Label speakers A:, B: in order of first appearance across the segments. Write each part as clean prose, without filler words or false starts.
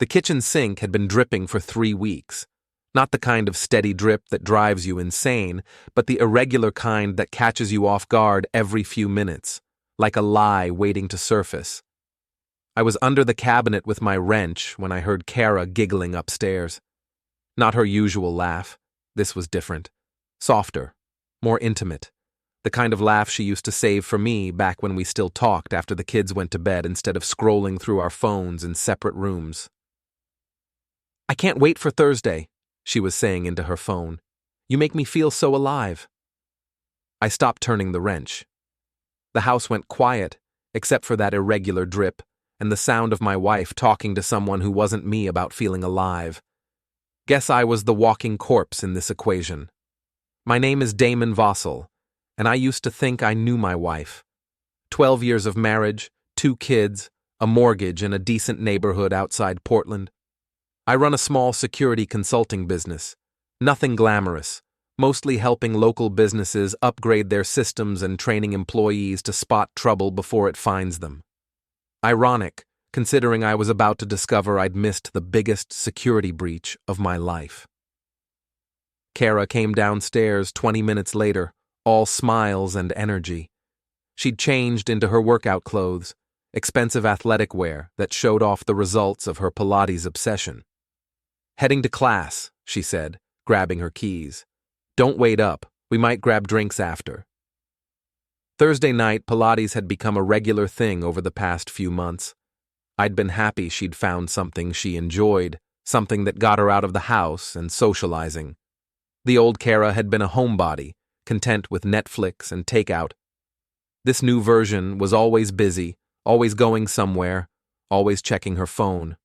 A: The kitchen sink had been dripping for 3 weeks. Not the kind of steady drip that drives you insane, but the irregular kind that catches you off guard every few minutes, like a lie waiting to surface. I was under the cabinet with my wrench when I heard Kara giggling upstairs. Not her usual laugh. This was different. Softer. More intimate. The kind of laugh she used to save for me back when we still talked after the kids went to bed instead of scrolling through our phones in separate rooms. "I can't wait for Thursday," she was saying into her phone. "You make me feel so alive." I stopped turning the wrench. The house went quiet, except for that irregular drip and the sound of my wife talking to someone who wasn't me about feeling alive. Guess I was the walking corpse in this equation. My name is Damon Vossel, and I used to think I knew my wife. 12 years of marriage, 2 kids, a mortgage in a decent neighborhood outside Portland. I run a small security consulting business. Nothing glamorous, mostly helping local businesses upgrade their systems and training employees to spot trouble before it finds them. Ironic, considering I was about to discover I'd missed the biggest security breach of my life. Kara came downstairs 20 minutes later, all smiles and energy. She'd changed into her workout clothes, expensive athletic wear that showed off the results of her Pilates obsession. "Heading to class," she said, grabbing her keys. "Don't wait up. We might grab drinks after." Thursday night, Pilates had become a regular thing over the past few months. I'd been happy she'd found something she enjoyed, something that got her out of the house and socializing. The old Kara had been a homebody, content with Netflix and takeout. This new version was always busy, always going somewhere, always checking her phone.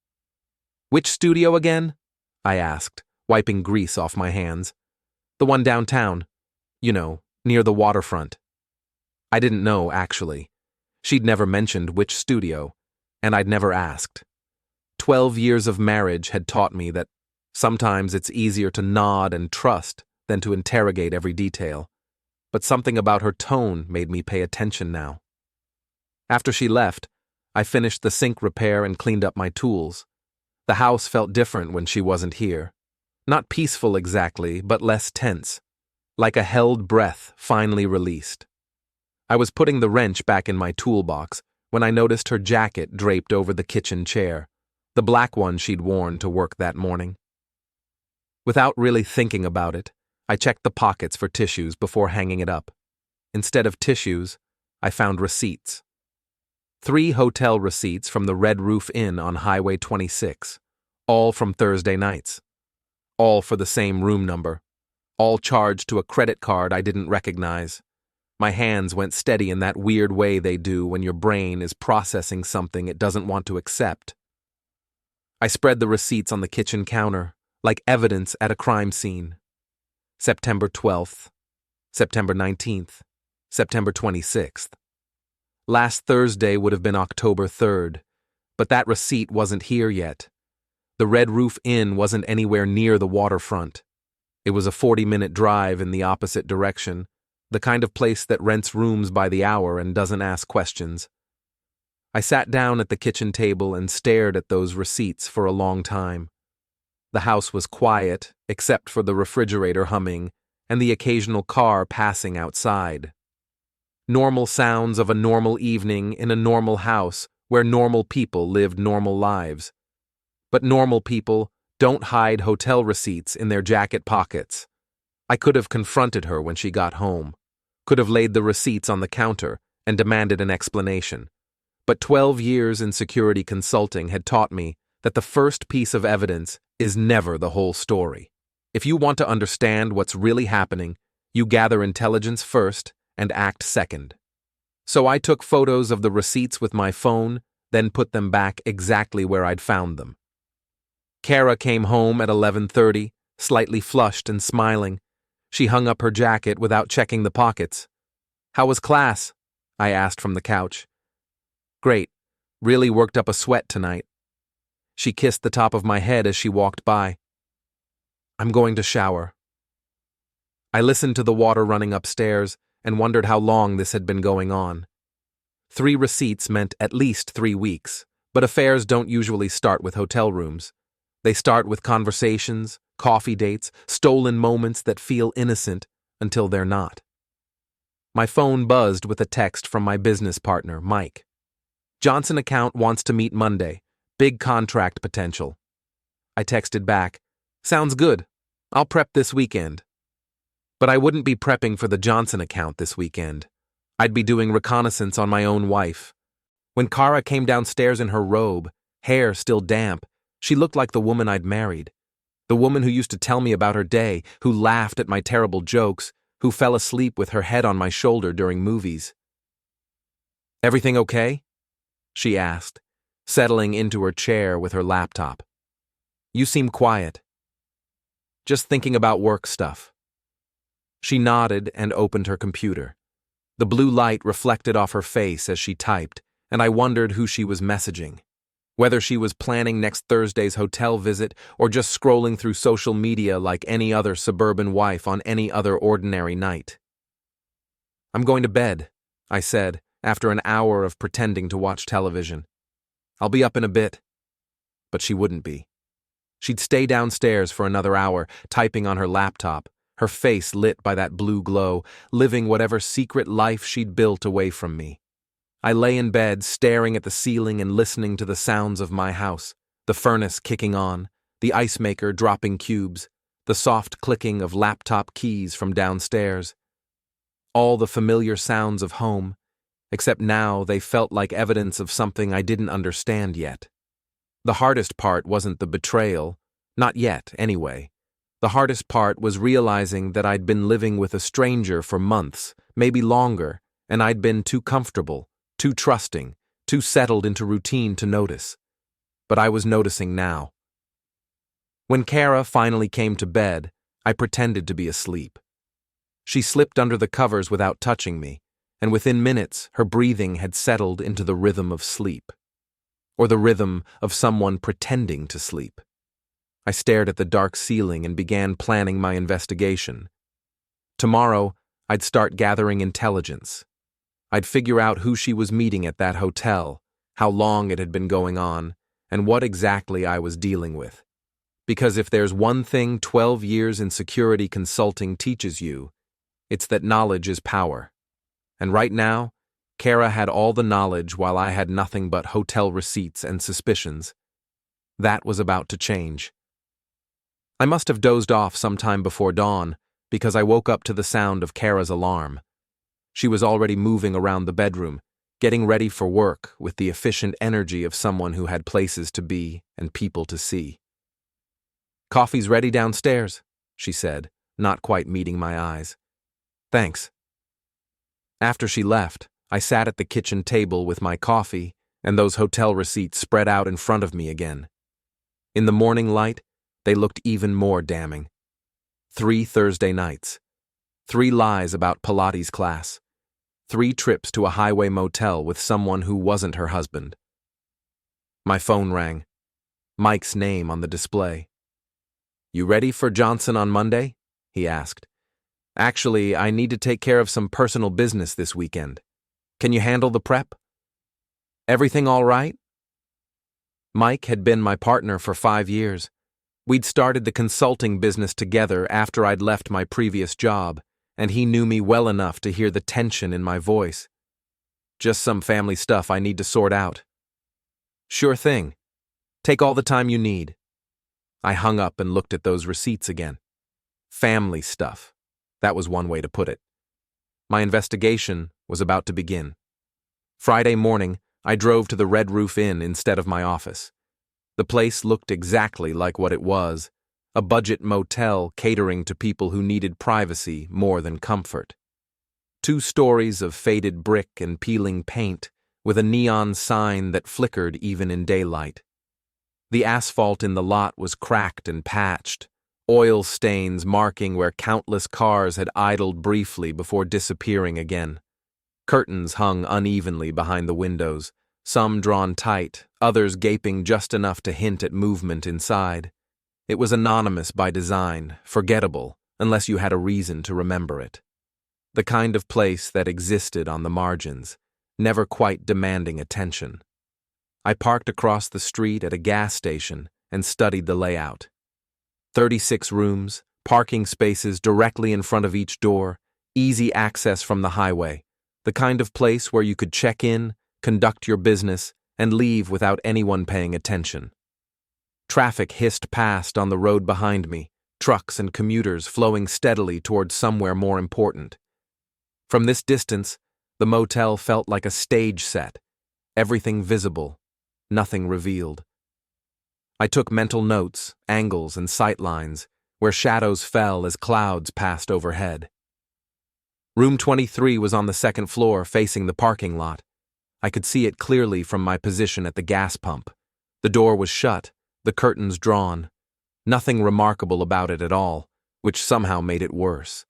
A: "Which studio again?" I asked, wiping grease off my hands. "The one downtown. You know, near the waterfront." I didn't know, actually. She'd never mentioned which studio, and I'd never asked. 12 years of marriage had taught me that sometimes it's easier to nod and trust than to interrogate every detail. But something about her tone made me pay attention now. After she left, I finished the sink repair and cleaned up my tools. The house felt different when she wasn't here. Not peaceful exactly, but less tense. Like a held breath finally released. I was putting the wrench back in my toolbox when I noticed her jacket draped over the kitchen chair, the black one she'd worn to work that morning. Without really thinking about it, I checked the pockets for tissues before hanging it up. Instead of tissues, I found receipts. 3 hotel receipts from the Red Roof Inn on Highway 26, all from Thursday nights. All for the same room number. All charged to a credit card I didn't recognize. My hands went steady in that weird way they do when your brain is processing something it doesn't want to accept. I spread the receipts on the kitchen counter, like evidence at a crime scene. September 12th, September 19th, September 26th. Last Thursday would have been October 3rd, but that receipt wasn't here yet. The Red Roof Inn wasn't anywhere near the waterfront. It was a 40-minute drive in the opposite direction, the kind of place that rents rooms by the hour and doesn't ask questions. I sat down at the kitchen table and stared at those receipts for a long time. The house was quiet, except for the refrigerator humming and the occasional car passing outside. Normal sounds of a normal evening in a normal house where normal people lived normal lives. But normal people don't hide hotel receipts in their jacket pockets. I could have confronted her when she got home, could have laid the receipts on the counter and demanded an explanation. But 12 years in security consulting had taught me that the first piece of evidence is never the whole story. If you want to understand what's really happening, you gather intelligence first and act second. So I took photos of the receipts with my phone, then put them back exactly where I'd found them. Kara came home at 11:30, slightly flushed and smiling. She hung up her jacket without checking the pockets. "How was class?" I asked from the couch. "Great. Really worked up a sweat tonight." She kissed the top of my head as she walked by. "I'm going to shower." I listened to the water running upstairs and wondered how long this had been going on. 3 receipts meant at least 3 weeks, But affairs don't usually start with hotel rooms. They start with conversations, coffee dates, stolen moments that feel innocent until they're not. My phone buzzed with a text from my business partner, Mike. Johnson account wants to meet Monday. Big contract potential. I texted back, sounds good. I'll prep this weekend. But I wouldn't be prepping for the Johnson account this weekend. I'd be doing reconnaissance on my own wife. When Kara came downstairs in her robe, hair still damp, she looked like the woman I'd married. The woman who used to tell me about her day, who laughed at my terrible jokes, who fell asleep with her head on my shoulder during movies. Everything okay? She asked, settling into her chair with her laptop. You seem quiet. Just thinking about work stuff. She nodded and opened her computer. The blue light reflected off her face as she typed, and I wondered who she was messaging. Whether she was planning next Thursday's hotel visit or just scrolling through social media like any other suburban wife on any other ordinary night. I'm going to bed, I said, after an hour of pretending to watch television. I'll be up in a bit. But she wouldn't be. She'd stay downstairs for another hour, typing on her laptop, her face lit by that blue glow, living whatever secret life she'd built away from me. I lay in bed, staring at the ceiling and listening to the sounds of my house, the furnace kicking on, the ice maker dropping cubes, the soft clicking of laptop keys from downstairs. All the familiar sounds of home, except now they felt like evidence of something I didn't understand yet. The hardest part wasn't the betrayal, not yet, anyway. The hardest part was realizing that I'd been living with a stranger for months, maybe longer, and I'd been too comfortable, too trusting, too settled into routine to notice. But I was noticing now. When Kara finally came to bed, I pretended to be asleep. She slipped under the covers without touching me, and within minutes her breathing had settled into the rhythm of sleep. Or the rhythm of someone pretending to sleep. I stared at the dark ceiling and began planning my investigation. Tomorrow, I'd start gathering intelligence. I'd figure out who she was meeting at that hotel, how long it had been going on, and what exactly I was dealing with. Because if there's one thing 12 years in security consulting teaches you, it's that knowledge is power. And right now, Kara had all the knowledge while I had nothing but hotel receipts and suspicions. That was about to change. I must have dozed off sometime before dawn because I woke up to the sound of Kara's alarm. She was already moving around the bedroom, getting ready for work with the efficient energy of someone who had places to be and people to see. Coffee's ready downstairs, she said, not quite meeting my eyes. Thanks. After she left, I sat at the kitchen table with my coffee and those hotel receipts spread out in front of me again. In the morning light, they looked even more damning. 3 Thursday nights. 3 lies about Pilates class. 3 trips to a highway motel with someone who wasn't her husband. My phone rang. Mike's name on the display. You ready for Johnson on Monday? He asked. Actually, I need to take care of some personal business this weekend. Can you handle the prep? Everything all right? Mike had been my partner for 5 years. We'd started the consulting business together after I'd left my previous job, and he knew me well enough to hear the tension in my voice. Just some family stuff I need to sort out. Sure thing. Take all the time you need. I hung up and looked at those receipts again. Family stuff. That was one way to put it. My investigation was about to begin. Friday morning, I drove to the Red Roof Inn instead of my office. The place looked exactly like what it was, a budget motel catering to people who needed privacy more than comfort. 2 stories of faded brick and peeling paint, with a neon sign that flickered even in daylight. The asphalt in the lot was cracked and patched, oil stains marking where countless cars had idled briefly before disappearing again. Curtains hung unevenly behind the windows, some drawn tight, others gaping just enough to hint at movement inside. It was anonymous by design, forgettable, unless you had a reason to remember it. The kind of place that existed on the margins, never quite demanding attention. I parked across the street at a gas station and studied the layout. 36 rooms, parking spaces directly in front of each door, easy access from the highway, the kind of place where you could check in, conduct your business, and leave without anyone paying attention. Traffic hissed past on the road behind me, trucks and commuters flowing steadily towards somewhere more important. From this distance, the motel felt like a stage set, everything visible, nothing revealed. I took mental notes, angles, and sight lines, where shadows fell as clouds passed overhead. Room 23 was on the second floor, facing the parking lot. I could see it clearly from my position at the gas pump. The door was shut, the curtains drawn. Nothing remarkable about it at all, which somehow made it worse.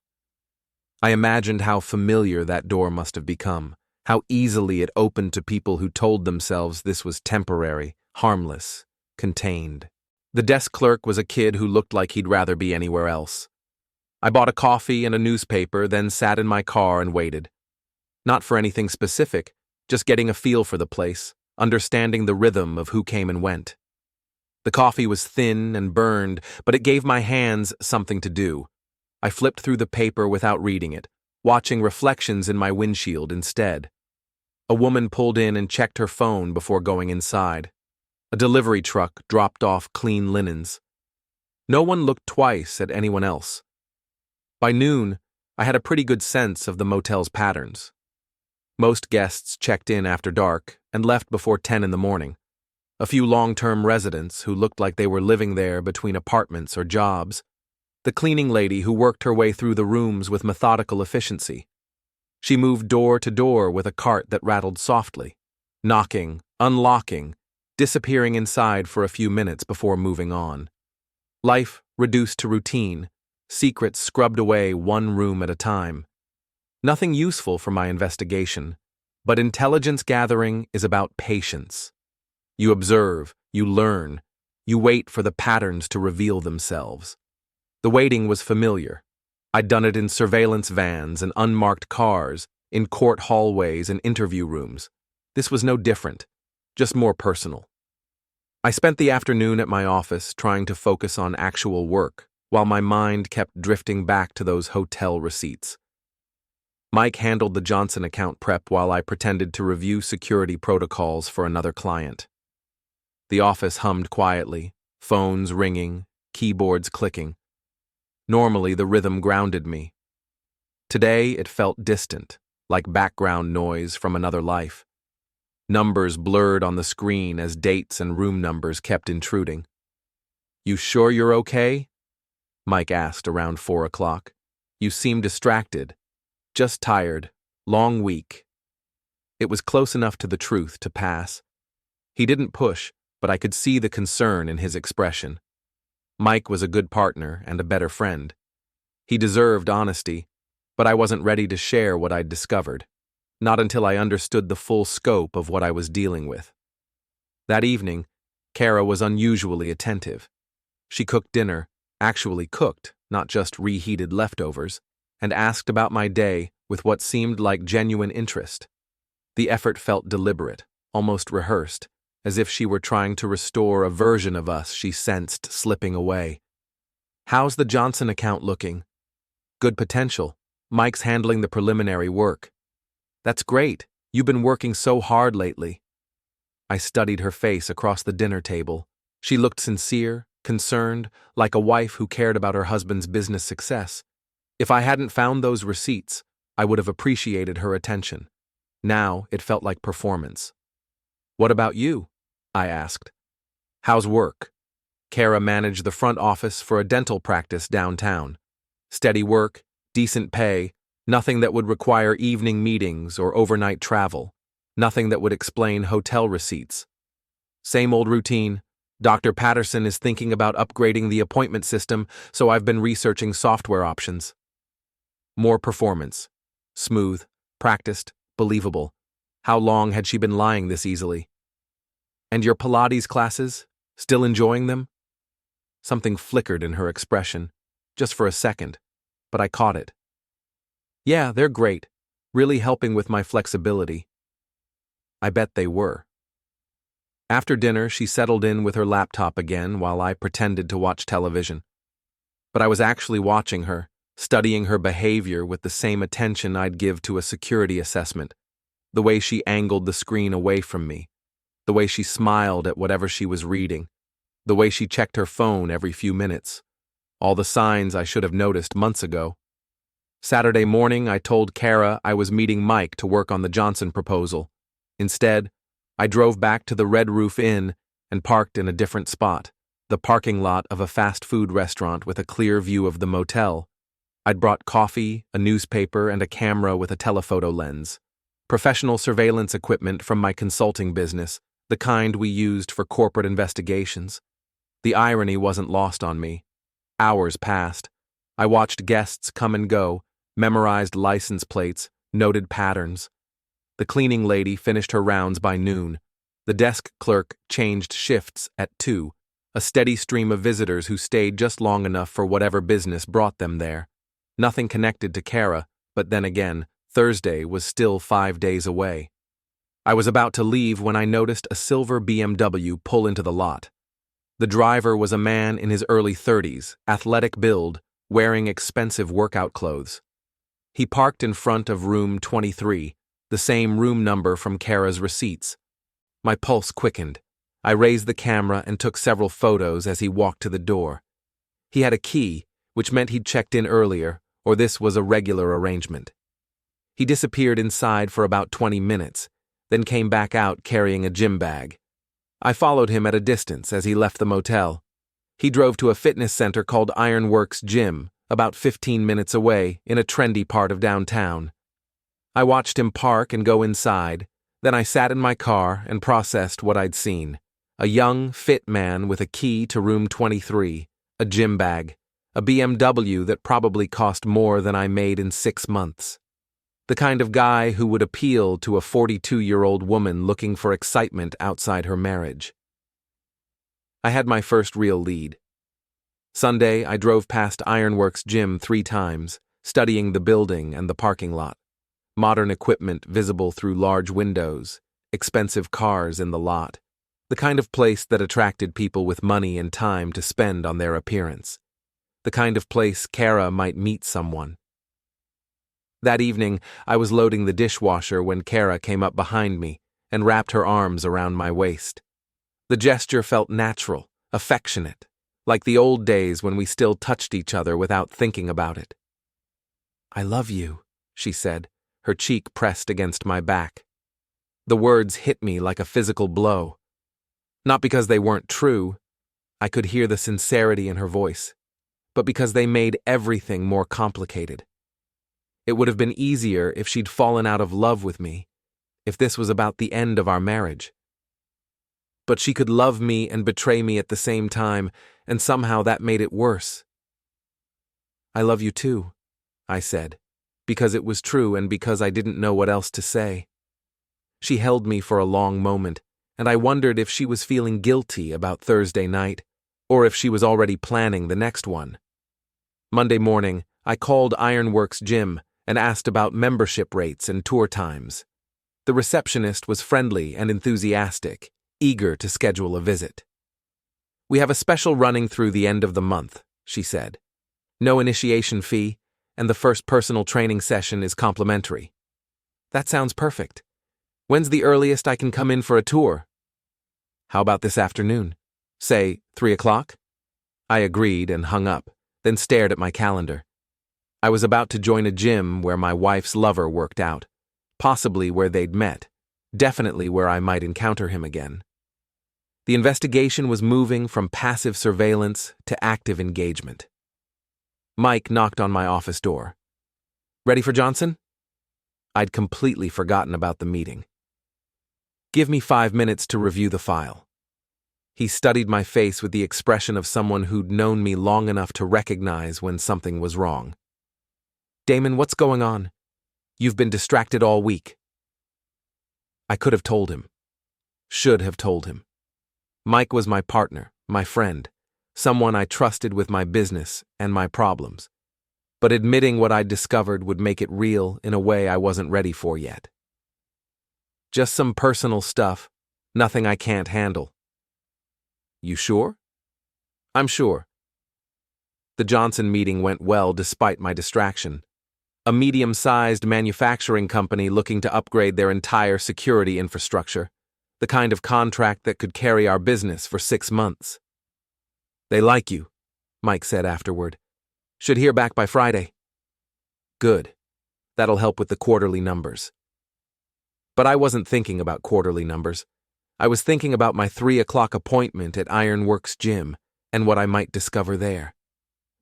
A: I imagined how familiar that door must have become, how easily it opened to people who told themselves this was temporary, harmless, contained. The desk clerk was a kid who looked like he'd rather be anywhere else. I bought a coffee and a newspaper, then sat in my car and waited. Not for anything specific, just getting a feel for the place, understanding the rhythm of who came and went. The coffee was thin and burned, but it gave my hands something to do. I flipped through the paper without reading it, watching reflections in my windshield instead. A woman pulled in and checked her phone before going inside. A delivery truck dropped off clean linens. No one looked twice at anyone else. By noon, I had a pretty good sense of the motel's patterns. Most guests checked in after dark and left before 10 in the morning. A few long-term residents who looked like they were living there between apartments or jobs. The cleaning lady who worked her way through the rooms with methodical efficiency. She moved door to door with a cart that rattled softly, knocking, unlocking, disappearing inside for a few minutes before moving on. Life reduced to routine, secrets scrubbed away one room at a time. Nothing useful for my investigation, but intelligence gathering is about patience. You observe, you learn, you wait for the patterns to reveal themselves. The waiting was familiar. I'd done it in surveillance vans and unmarked cars, in court hallways and interview rooms. This was no different, just more personal. I spent the afternoon at my office trying to focus on actual work, while my mind kept drifting back to those hotel receipts. Mike handled the Johnson account prep while I pretended to review security protocols for another client. The office hummed quietly, phones ringing, keyboards clicking. Normally, the rhythm grounded me. Today, it felt distant, like background noise from another life. Numbers blurred on the screen as dates and room numbers kept intruding. "You sure you're okay?" Mike asked around 4 o'clock. "You seem distracted. Just tired. Long week." It was close enough to the truth to pass. He didn't push, but I could see the concern in his expression. Mike was a good partner and a better friend. He deserved honesty, but I wasn't ready to share what I'd discovered, not until I understood the full scope of what I was dealing with. That evening, Kara was unusually attentive. She cooked dinner, actually cooked, not just reheated leftovers, and asked about my day with what seemed like genuine interest. The effort felt deliberate, almost rehearsed, as if she were trying to restore a version of us she sensed slipping away. "How's the Johnson account looking?" "Good potential. Mike's handling the preliminary work." "That's great. You've been working so hard lately." I studied her face across the dinner table. She looked sincere, concerned, like a wife who cared about her husband's business success. If I hadn't found those receipts, I would have appreciated her attention. Now it felt like performance. "What about you?" I asked. "How's work?" Kara managed the front office for a dental practice downtown. Steady work, decent pay, nothing that would require evening meetings or overnight travel, nothing that would explain hotel receipts. "Same old routine. Dr. Patterson is thinking about upgrading the appointment system, so I've been researching software options." More performance. Smooth, practiced, believable. How long had she been lying this easily? "And your Pilates classes? Still enjoying them?" Something flickered in her expression, just for a second, but I caught it. "Yeah, they're great, really helping with my flexibility." I bet they were. After dinner, she settled in with her laptop again while I pretended to watch television. But I was actually watching her, studying her behavior with the same attention I'd give to a security assessment. The way she angled the screen away from me, the way she smiled at whatever she was reading, the way she checked her phone every few minutes. All the signs I should have noticed months ago. Saturday morning, I told Kara I was meeting Mike to work on the Johnson proposal. Instead, I drove back to the Red Roof Inn and parked in a different spot, the parking lot of a fast food restaurant with a clear view of the motel. I'd brought coffee, a newspaper, and a camera with a telephoto lens. Professional surveillance equipment from my consulting business, the kind we used for corporate investigations. The irony wasn't lost on me. Hours passed. I watched guests come and go, memorized license plates, noted patterns. The cleaning lady finished her rounds by noon. The desk clerk changed shifts at 2, a steady stream of visitors who stayed just long enough for whatever business brought them there. Nothing connected to Kara, but then again, Thursday was still 5 days away. I was about to leave when I noticed a silver BMW pull into the lot. The driver was a man in his early 30s, athletic build, wearing expensive workout clothes. He parked in front of room 23, the same room number from Kara's receipts. My pulse quickened. I raised the camera and took several photos as he walked to the door. He had a key, which meant he'd checked in earlier, or this was a regular arrangement. He disappeared inside for about 20 minutes, then came back out carrying a gym bag. I followed him at a distance as he left the motel. He drove to a fitness center called Ironworks Gym, about 15 minutes away, in a trendy part of downtown. I watched him park and go inside, then I sat in my car and processed what I'd seen. A young, fit man with a key to room 23, a gym bag, a BMW that probably cost more than I made in 6 months. The kind of guy who would appeal to a 42-year-old woman looking for excitement outside her marriage. I had my first real lead. Sunday, I drove past Ironworks Gym 3 times, studying the building and the parking lot. Modern equipment visible through large windows, expensive cars in the lot. The kind of place that attracted people with money and time to spend on their appearance. The kind of place Kara might meet someone. That evening, I was loading the dishwasher when Kara came up behind me and wrapped her arms around my waist. The gesture felt natural, affectionate, like the old days when we still touched each other without thinking about it. "I love you," she said, her cheek pressed against my back. The words hit me like a physical blow. Not because they weren't true, I could hear the sincerity in her voice, but because they made everything more complicated. It would have been easier if she'd fallen out of love with me, if this was about the end of our marriage. But she could love me and betray me at the same time, and somehow that made it worse. "I love you too," I said, because it was true and because I didn't know what else to say. She held me for a long moment, and I wondered if she was feeling guilty about Thursday night, or if she was already planning the next one. Monday morning, I called Ironworks Gym and asked about membership rates and tour times. The receptionist was friendly and enthusiastic, eager to schedule a visit. "We have a special running through the end of the month," she said. "No initiation fee, and the first personal training session is complimentary." "That sounds perfect. When's the earliest I can come in for a tour?" "How about this afternoon? Say 3 o'clock? I agreed and hung up, then stared at my calendar. I was about to join a gym where my wife's lover worked out, possibly where they'd met, definitely where I might encounter him again. The investigation was moving from passive surveillance to active engagement. Mike knocked on my office door. "Ready for Johnson?" I'd completely forgotten about the meeting. "Give me 5 minutes to review the file." He studied my face with the expression of someone who'd known me long enough to recognize when something was wrong. "Damon, what's going on? You've been distracted all week." I could have told him. Should have told him. Mike was my partner, my friend, someone I trusted with my business and my problems. But admitting what I'd discovered would make it real in a way I wasn't ready for yet. "Just some personal stuff. Nothing I can't handle. You sure? I'm sure. The Johnson meeting went well despite my distraction. A medium-sized manufacturing company looking to upgrade their entire security infrastructure, the kind of contract that could carry our business for 6 months. They like you, Mike said afterward. Should hear back by Friday. Good. That'll help with the quarterly numbers. But I wasn't thinking about quarterly numbers. I was thinking about my 3 o'clock appointment at Ironworks Gym and what I might discover there.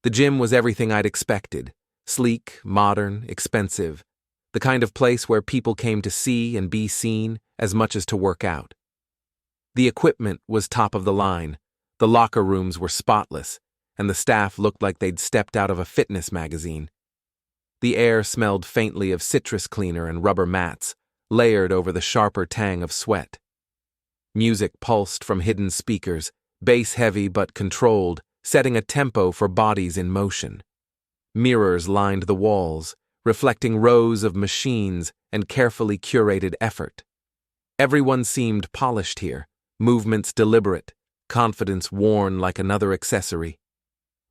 A: The gym was everything I'd expected. Sleek, modern, expensive. The kind of place where people came to see and be seen as much as to work out. The equipment was top of the line. The locker rooms were spotless, and the staff looked like they'd stepped out of a fitness magazine. The air smelled faintly of citrus cleaner and rubber mats, layered over the sharper tang of sweat. Music pulsed from hidden speakers, bass-heavy but controlled, setting a tempo for bodies in motion. Mirrors lined the walls, reflecting rows of machines and carefully curated effort. Everyone seemed polished here, movements deliberate, confidence worn like another accessory.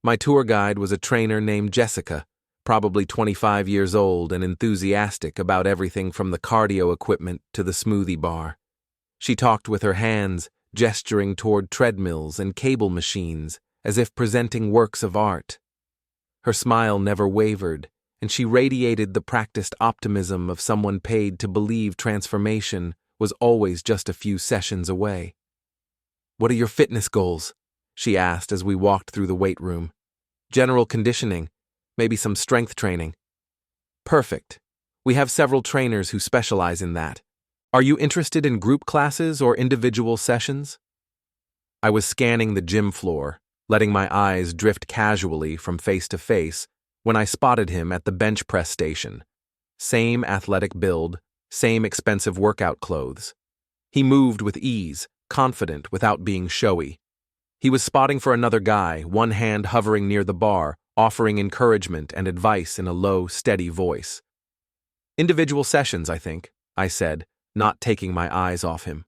A: My tour guide was a trainer named Jessica, probably 25 years old and enthusiastic about everything from the cardio equipment to the smoothie bar. She talked with her hands, gesturing toward treadmills and cable machines, as if presenting works of art. Her smile never wavered, and she radiated the practiced optimism of someone paid to believe transformation was always just a few sessions away. "What are your fitness goals?" she asked as we walked through the weight room. "General conditioning, maybe some strength training." "Perfect. We have several trainers who specialize in that. Are you interested in group classes or individual sessions?" I was scanning the gym floor, letting my eyes drift casually from face to face when I spotted him at the bench press station. Same athletic build, same expensive workout clothes. He moved with ease, confident without being showy. He was spotting for another guy, one hand hovering near the bar, offering encouragement and advice in a low, steady voice. "Individual sessions, I think," I said, not taking my eyes off him.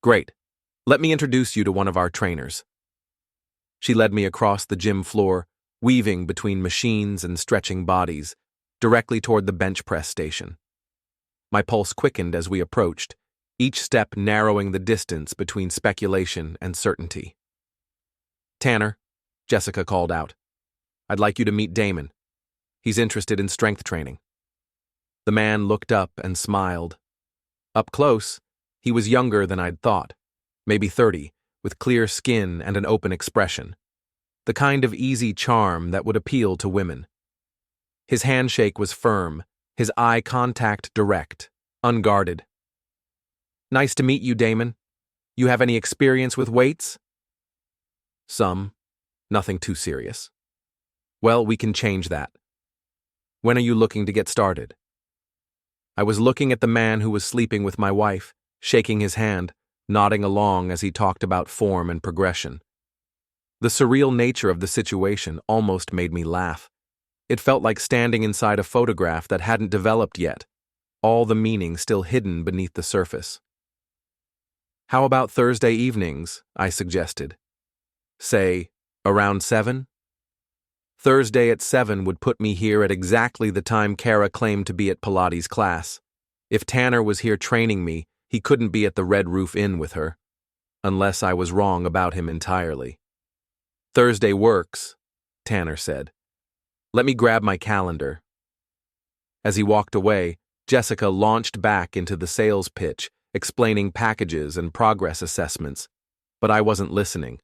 A: "Great. Let me introduce you to one of our trainers." She led me across the gym floor, weaving between machines and stretching bodies, directly toward the bench press station. My pulse quickened as we approached, each step narrowing the distance between speculation and certainty. "Tanner," Jessica called out, "I'd like you to meet Damon. He's interested in strength training." The man looked up and smiled. Up close, he was younger than I'd thought, maybe 30, with clear skin and an open expression. The kind of easy charm that would appeal to women. His handshake was firm, his eye contact direct, unguarded. "Nice to meet you, Damon. You have any experience with weights?" "Some. Nothing too serious." "Well, we can change that. When are you looking to get started?" I was looking at the man who was sleeping with my wife, shaking his hand, nodding along as he talked about form and progression. The surreal nature of the situation almost made me laugh. It felt like standing inside a photograph that hadn't developed yet, all the meaning still hidden beneath the surface. "How about Thursday evenings?" I suggested. "Say, around 7? Thursday at 7 would put me here at exactly the time Kara claimed to be at Pilates class. If Tanner was here training me, he couldn't be at the Red Roof Inn with her. Unless I was wrong about him entirely. "Thursday works," Tanner said. "Let me grab my calendar." As he walked away, Jessica launched back into the sales pitch, explaining packages and progress assessments, but I wasn't listening.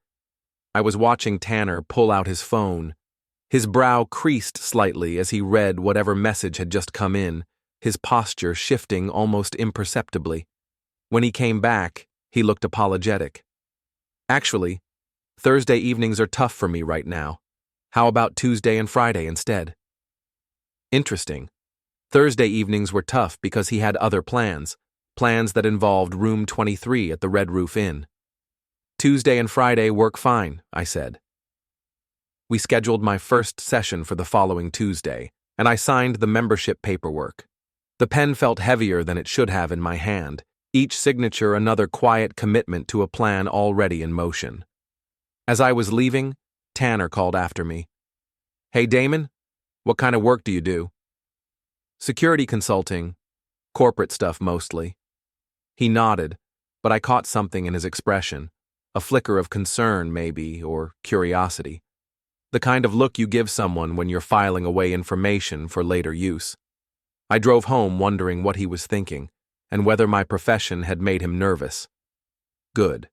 A: I was watching Tanner pull out his phone. His brow creased slightly as he read whatever message had just come in, his posture shifting almost imperceptibly. When he came back, he looked apologetic. "Actually, Thursday evenings are tough for me right now. How about Tuesday and Friday instead?" Interesting. Thursday evenings were tough because he had other plans that involved room 23 at the Red Roof Inn. "Tuesday and Friday work fine," I said. We scheduled my first session for the following Tuesday, and I signed the membership paperwork. The pen felt heavier than it should have in my hand, each signature another quiet commitment to a plan already in motion. As I was leaving, Tanner called after me. "Hey, Damon, what kind of work do you do?" "Security consulting, corporate stuff mostly." He nodded, but I caught something in his expression, a flicker of concern maybe, or curiosity. The kind of look you give someone when you're filing away information for later use. I drove home wondering what he was thinking, and whether my profession had made him nervous. Good.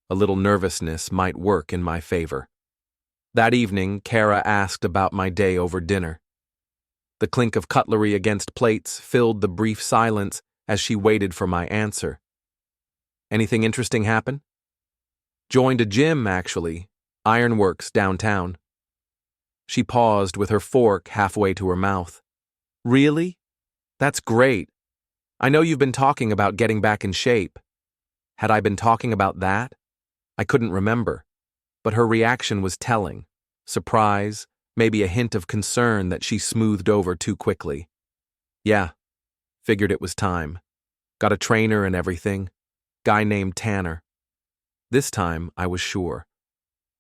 A: A little nervousness might work in my favor. That evening, Kara asked about my day over dinner. The clink of cutlery against plates filled the brief silence as she waited for my answer. "Anything interesting happen?" "Joined a gym, actually. Ironworks downtown." She paused with her fork halfway to her mouth. "Really? That's great. I know you've been talking about getting back in shape." Had I been talking about that? I couldn't remember, but her reaction was telling. Surprise, maybe a hint of concern that she smoothed over too quickly. "Yeah, figured it was time. Got a trainer and everything. Guy named Tanner." This time, I was sure.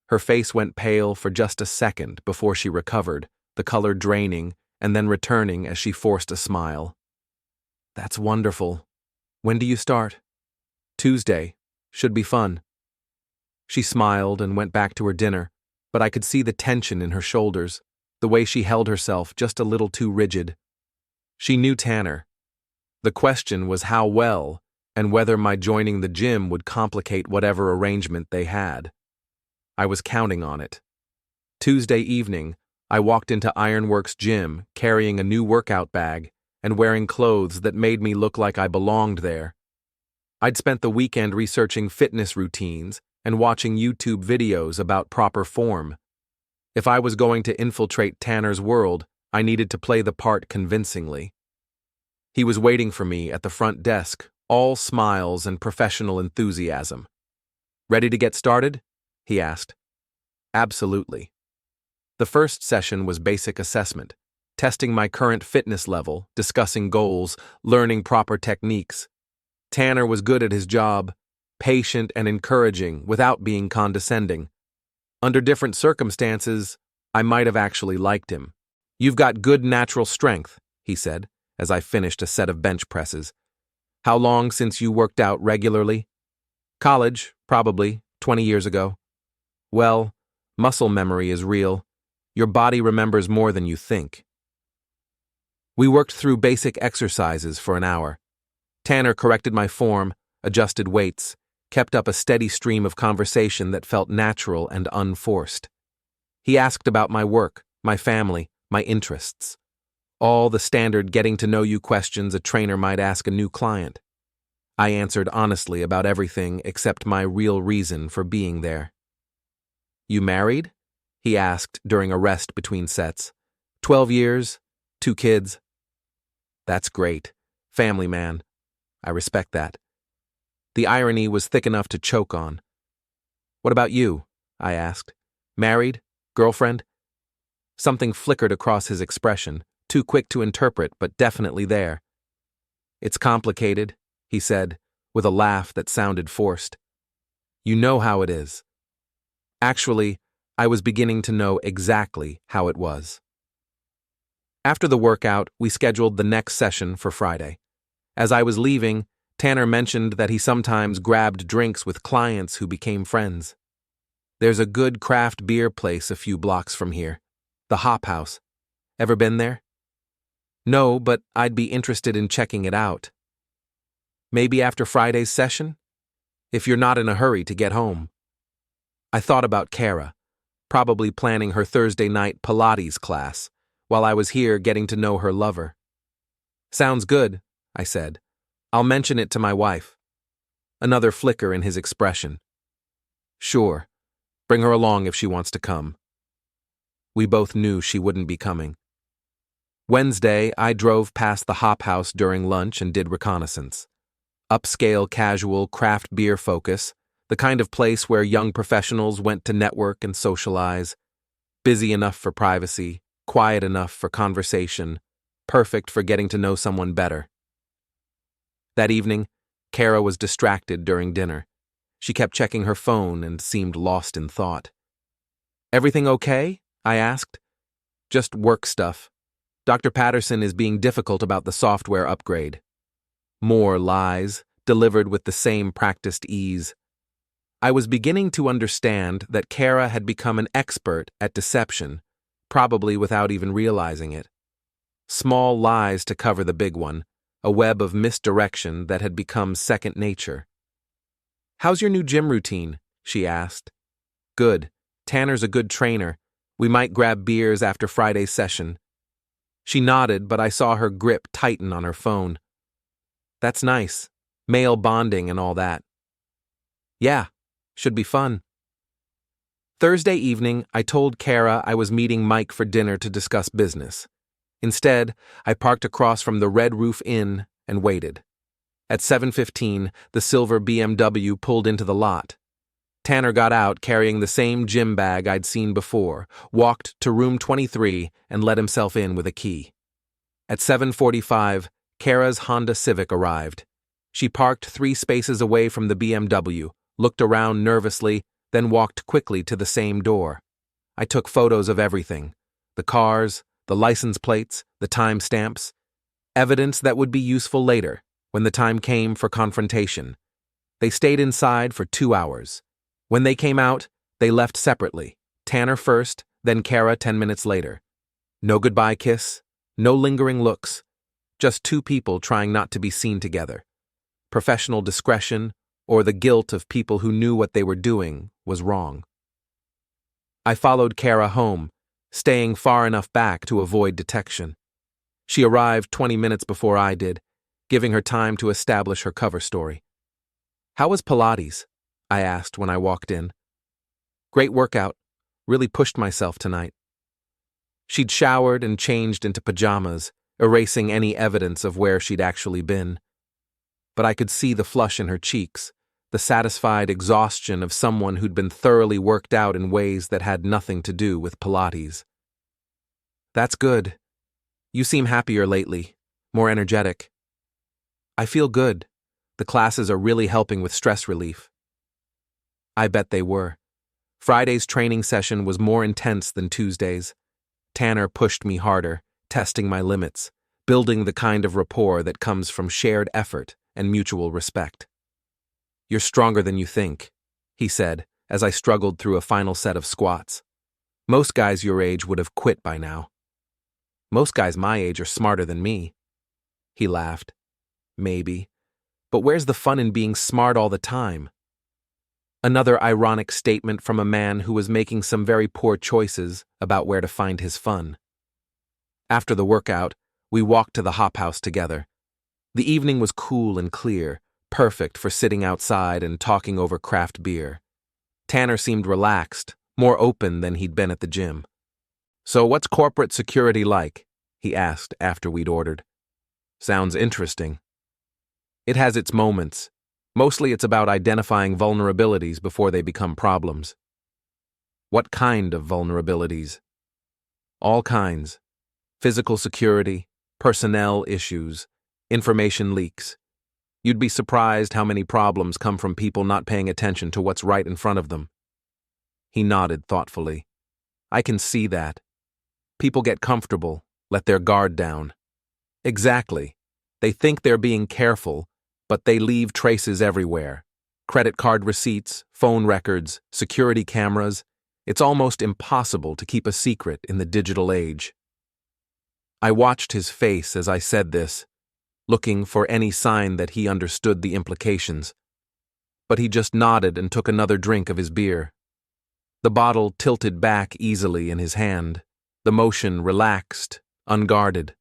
A: Her face went pale for just a second before she recovered, the color draining and then returning as she forced a smile. "That's wonderful. When do you start?" "Tuesday. Should be fun." She smiled and went back to her dinner, but I could see the tension in her shoulders, the way she held herself just a little too rigid. She knew Tanner. The question was how well, and whether my joining the gym would complicate whatever arrangement they had. I was counting on it. Tuesday evening, I walked into Ironworks gym carrying a new workout bag and wearing clothes that made me look like I belonged there. I'd spent the weekend researching fitness routines and watching YouTube videos about proper form. If I was going to infiltrate Tanner's world, I needed to play the part convincingly. He was waiting for me at the front desk, all smiles and professional enthusiasm. "Ready to get started?" he asked. "Absolutely." The first session was basic assessment, testing my current fitness level, discussing goals, learning proper techniques. Tanner was good at his job, patient and encouraging without being condescending. Under different circumstances, I might have actually liked him. "You've got good natural strength," he said, as I finished a set of bench presses. "How long since you worked out regularly?" "College, probably, 20 years ago." "Well, muscle memory is real. Your body remembers more than you think." We worked through basic exercises for an hour. Tanner corrected my form, adjusted weights, kept up a steady stream of conversation that felt natural and unforced. He asked about my work, my family, my interests. All the standard getting-to-know-you questions a trainer might ask a new client. I answered honestly about everything except my real reason for being there. "You married?" he asked during a rest between sets. 12 years, 2 kids." "That's great. Family man. I respect that." The irony was thick enough to choke on. "What about you?" I asked. "Married? Girlfriend?" Something flickered across his expression, too quick to interpret but definitely there. "It's complicated," he said, with a laugh that sounded forced. "You know how it is." Actually, I was beginning to know exactly how it was. After the workout, we scheduled the next session for Friday. As I was leaving, Tanner mentioned that he sometimes grabbed drinks with clients who became friends. "There's a good craft beer place a few blocks from here, the Hop House. Ever been there?" "No, but I'd be interested in checking it out." "Maybe after Friday's session? If you're not in a hurry to get home." I thought about Kara, probably planning her Thursday night Pilates class, while I was here getting to know her lover. "Sounds good," I said. "I'll mention it to my wife." Another flicker in his expression. "Sure. Bring her along if she wants to come." We both knew she wouldn't be coming. Wednesday, I drove past the Hop House during lunch and did reconnaissance. Upscale, casual, craft beer focus, the kind of place where young professionals went to network and socialize. Busy enough for privacy, quiet enough for conversation, perfect for getting to know someone better. That evening, Kara was distracted during dinner. She kept checking her phone and seemed lost in thought. "Everything okay?" I asked. "Just work stuff. Dr. Patterson is being difficult about the software upgrade." More lies, delivered with the same practiced ease. I was beginning to understand that Kara had become an expert at deception, probably without even realizing it. Small lies to cover the big one, a web of misdirection that had become second nature. "How's your new gym routine?" she asked. "Good. Tanner's a good trainer. We might grab beers after Friday's session." She nodded, but I saw her grip tighten on her phone. "That's nice. Male bonding and all that." "Yeah, should be fun." Thursday evening, I told Kara I was meeting Mike for dinner to discuss business. Instead, I parked across from the Red Roof Inn and waited. At 7:15, the silver BMW pulled into the lot. Tanner got out carrying the same gym bag I'd seen before, walked to room 23, and let himself in with a key. At 7:45, Kara's Honda Civic arrived. She parked 3 spaces away from the BMW, looked around nervously, then walked quickly to the same door. I took photos of everything: the cars, the license plates, the timestamps, evidence that would be useful later, when the time came for confrontation. They stayed inside for 2 hours. When they came out, they left separately, Tanner first, then Kara 10 minutes later. No goodbye kiss, no lingering looks, just 2 people trying not to be seen together. Professional discretion, or the guilt of people who knew what they were doing, was wrong. I followed Kara home, staying far enough back to avoid detection. She arrived 20 minutes before I did, giving her time to establish her cover story. "How was Pilates?" I asked when I walked in. "Great workout. Really pushed myself tonight." She'd showered and changed into pajamas, erasing any evidence of where she'd actually been. But I could see the flush in her cheeks, the satisfied exhaustion of someone who'd been thoroughly worked out in ways that had nothing to do with Pilates. "That's good. You seem happier lately, more energetic." "I feel good. The classes are really helping with stress relief." I bet they were. Friday's training session was more intense than Tuesday's. Tanner pushed me harder, testing my limits, building the kind of rapport that comes from shared effort and mutual respect. "You're stronger than you think," he said, as I struggled through a final set of squats. "Most guys your age would have quit by now." "Most guys my age are smarter than me." He laughed. "Maybe. But where's the fun in being smart all the time?" Another ironic statement from a man who was making some very poor choices about where to find his fun. After the workout, we walked to the hop house together. The evening was cool and clear, perfect for sitting outside and talking over craft beer. Tanner seemed relaxed, more open than he'd been at the gym. "So what's corporate security like?" he asked after we'd ordered. "Sounds interesting." "It has its moments. Mostly it's about identifying vulnerabilities before they become problems." "What kind of vulnerabilities?" "All kinds. Physical security, personnel issues, information leaks. You'd be surprised how many problems come from people not paying attention to what's right in front of them." He nodded thoughtfully. "I can see that. People get comfortable, let their guard down." "Exactly. They think they're being careful, but they leave traces everywhere. Credit card receipts, phone records, security cameras. It's almost impossible to keep a secret in the digital age." I watched his face as I said this, looking for any sign that he understood the implications. But he just nodded and took another drink of his beer. The bottle tilted back easily in his hand, the motion relaxed, unguarded.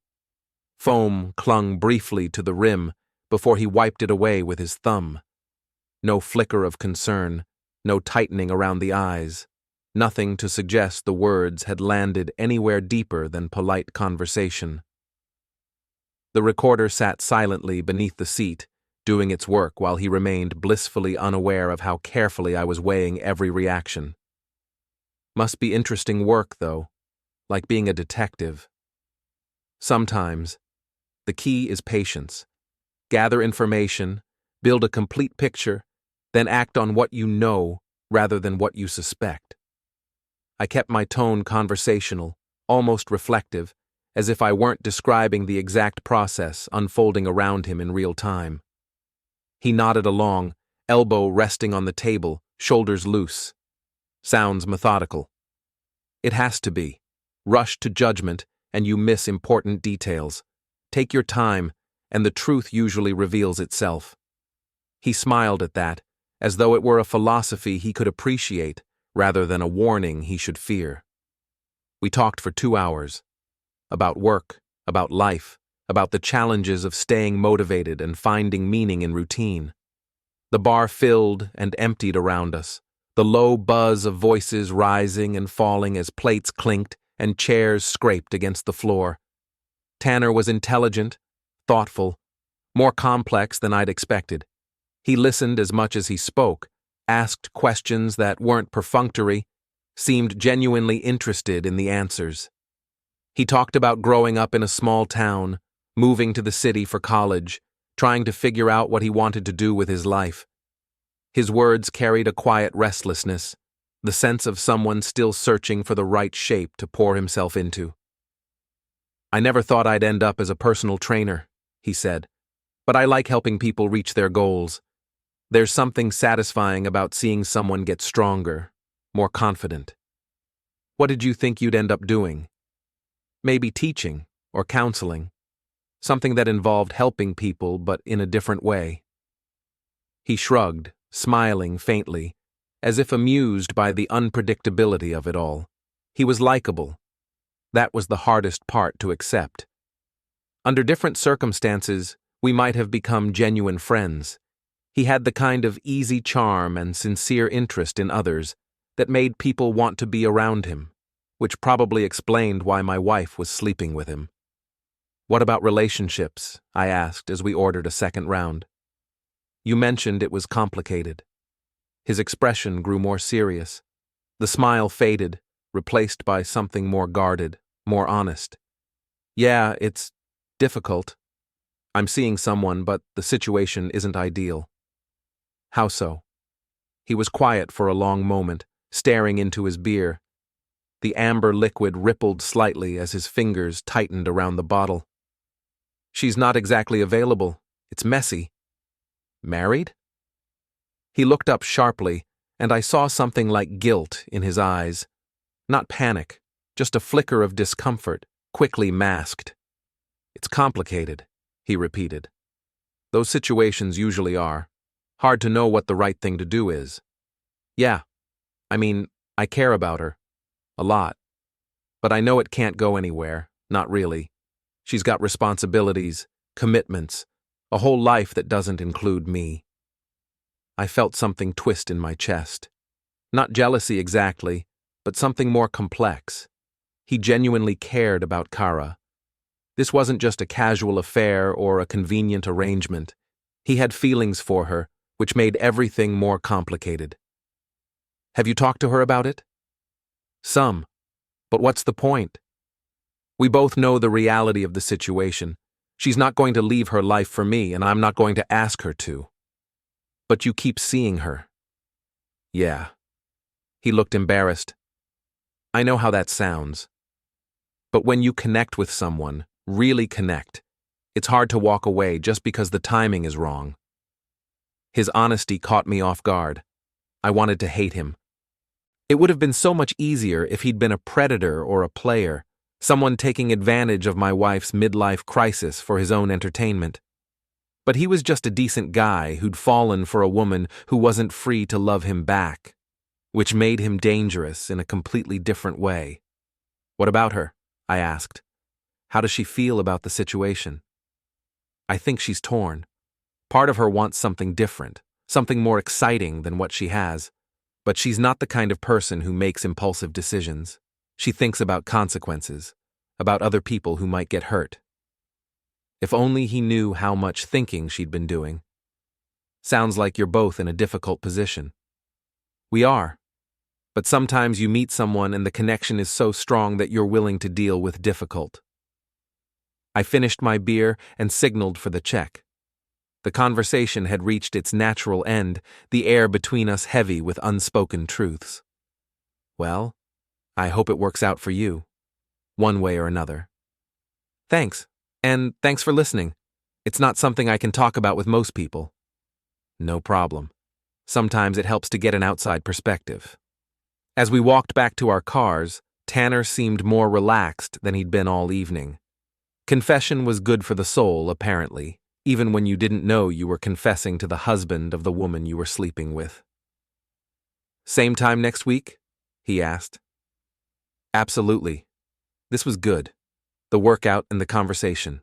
A: Foam clung briefly to the rim before he wiped it away with his thumb. No flicker of concern, no tightening around the eyes, nothing to suggest the words had landed anywhere deeper than polite conversation. The recorder sat silently beneath the seat, doing its work while he remained blissfully unaware of how carefully I was weighing every reaction. Must be interesting work, though, like being a detective. Sometimes, the key is patience. Gather information, Build a complete picture, then act on what you know rather than what you suspect. I kept my tone conversational, almost reflective, as if I weren't describing the exact process unfolding around him in real time. He nodded along, elbow resting on the table, shoulders loose. Sounds methodical. It has to be. Rush to judgment, and you miss important details. Take your time, and the truth usually reveals itself. He smiled at that, as though it were a philosophy he could appreciate, rather than a warning he should fear. We talked for 2 hours. About work, about life, about the challenges of staying motivated and finding meaning in routine. The bar filled and emptied around us, the low buzz of voices rising and falling as plates clinked and chairs scraped against the floor. Tanner was intelligent, thoughtful, more complex than I'd expected. He listened as much as he spoke, asked questions that weren't perfunctory, seemed genuinely interested in the answers. He talked about growing up in a small town, moving to the city for college, trying to figure out what he wanted to do with his life. His words carried a quiet restlessness, the sense of someone still searching for the right shape to pour himself into. "I never thought I'd end up as a personal trainer," he said, "but I like helping people reach their goals. There's something satisfying about seeing someone get stronger, more confident." "What did you think you'd end up doing?" "Maybe teaching or counseling. Something that involved helping people, but in a different way." He shrugged, smiling faintly, as if amused by the unpredictability of it all. He was likable. That was the hardest part to accept. Under different circumstances, we might have become genuine friends. He had the kind of easy charm and sincere interest in others that made people want to be around him, which probably explained why my wife was sleeping with him. "What about relationships?" I asked as we ordered a second round. "You mentioned it was complicated." His expression grew more serious. The smile faded, replaced by something more guarded, more honest. "Yeah, it's difficult. I'm seeing someone, but the situation isn't ideal." "How so?" He was quiet for a long moment, staring into his beer. The amber liquid rippled slightly as his fingers tightened around the bottle. "She's not exactly available. It's messy." "Married?" He looked up sharply, and I saw something like guilt in his eyes. Not panic, just a flicker of discomfort, quickly masked. "It's complicated," he repeated. "Those situations usually are. Hard to know what the right thing to do is." "Yeah. I care about her. A lot. But I know it can't go anywhere. Not really. She's got responsibilities, commitments, a whole life that doesn't include me." I felt something twist in my chest. Not jealousy exactly, but something more complex. He genuinely cared about Kara. This wasn't just a casual affair or a convenient arrangement. He had feelings for her, which made everything more complicated. "Have you talked to her about it?" "Some. But what's the point? We both know the reality of the situation. She's not going to leave her life for me, and I'm not going to ask her to." "But you keep seeing her." "Yeah." He looked embarrassed. "I know how that sounds. But when you connect with someone, really connect, it's hard to walk away just because the timing is wrong." His honesty caught me off guard. I wanted to hate him. It would have been so much easier if he'd been a predator or a player, someone taking advantage of my wife's midlife crisis for his own entertainment. But he was just a decent guy who'd fallen for a woman who wasn't free to love him back, which made him dangerous in a completely different way. "What about her?" I asked. "How does she feel about the situation?" "I think she's torn. Part of her wants something different, something more exciting than what she has. But she's not the kind of person who makes impulsive decisions. She thinks about consequences, about other people who might get hurt." If only he knew how much thinking she'd been doing. "Sounds like you're both in a difficult position." "We are. But sometimes you meet someone and the connection is so strong that you're willing to deal with difficult." I finished my beer and signaled for the check. The conversation had reached its natural end, the air between us heavy with unspoken truths. Well, I hope it works out for you, one way or another. Thanks, and thanks for listening. It's not something I can talk about with most people. No problem. Sometimes it helps to get an outside perspective. As we walked back to our cars, Tanner seemed more relaxed than he'd been all evening. Confession was good for the soul, apparently, even when you didn't know you were confessing to the husband of the woman you were sleeping with. Same time next week? He asked. Absolutely. This was good. The workout and the conversation.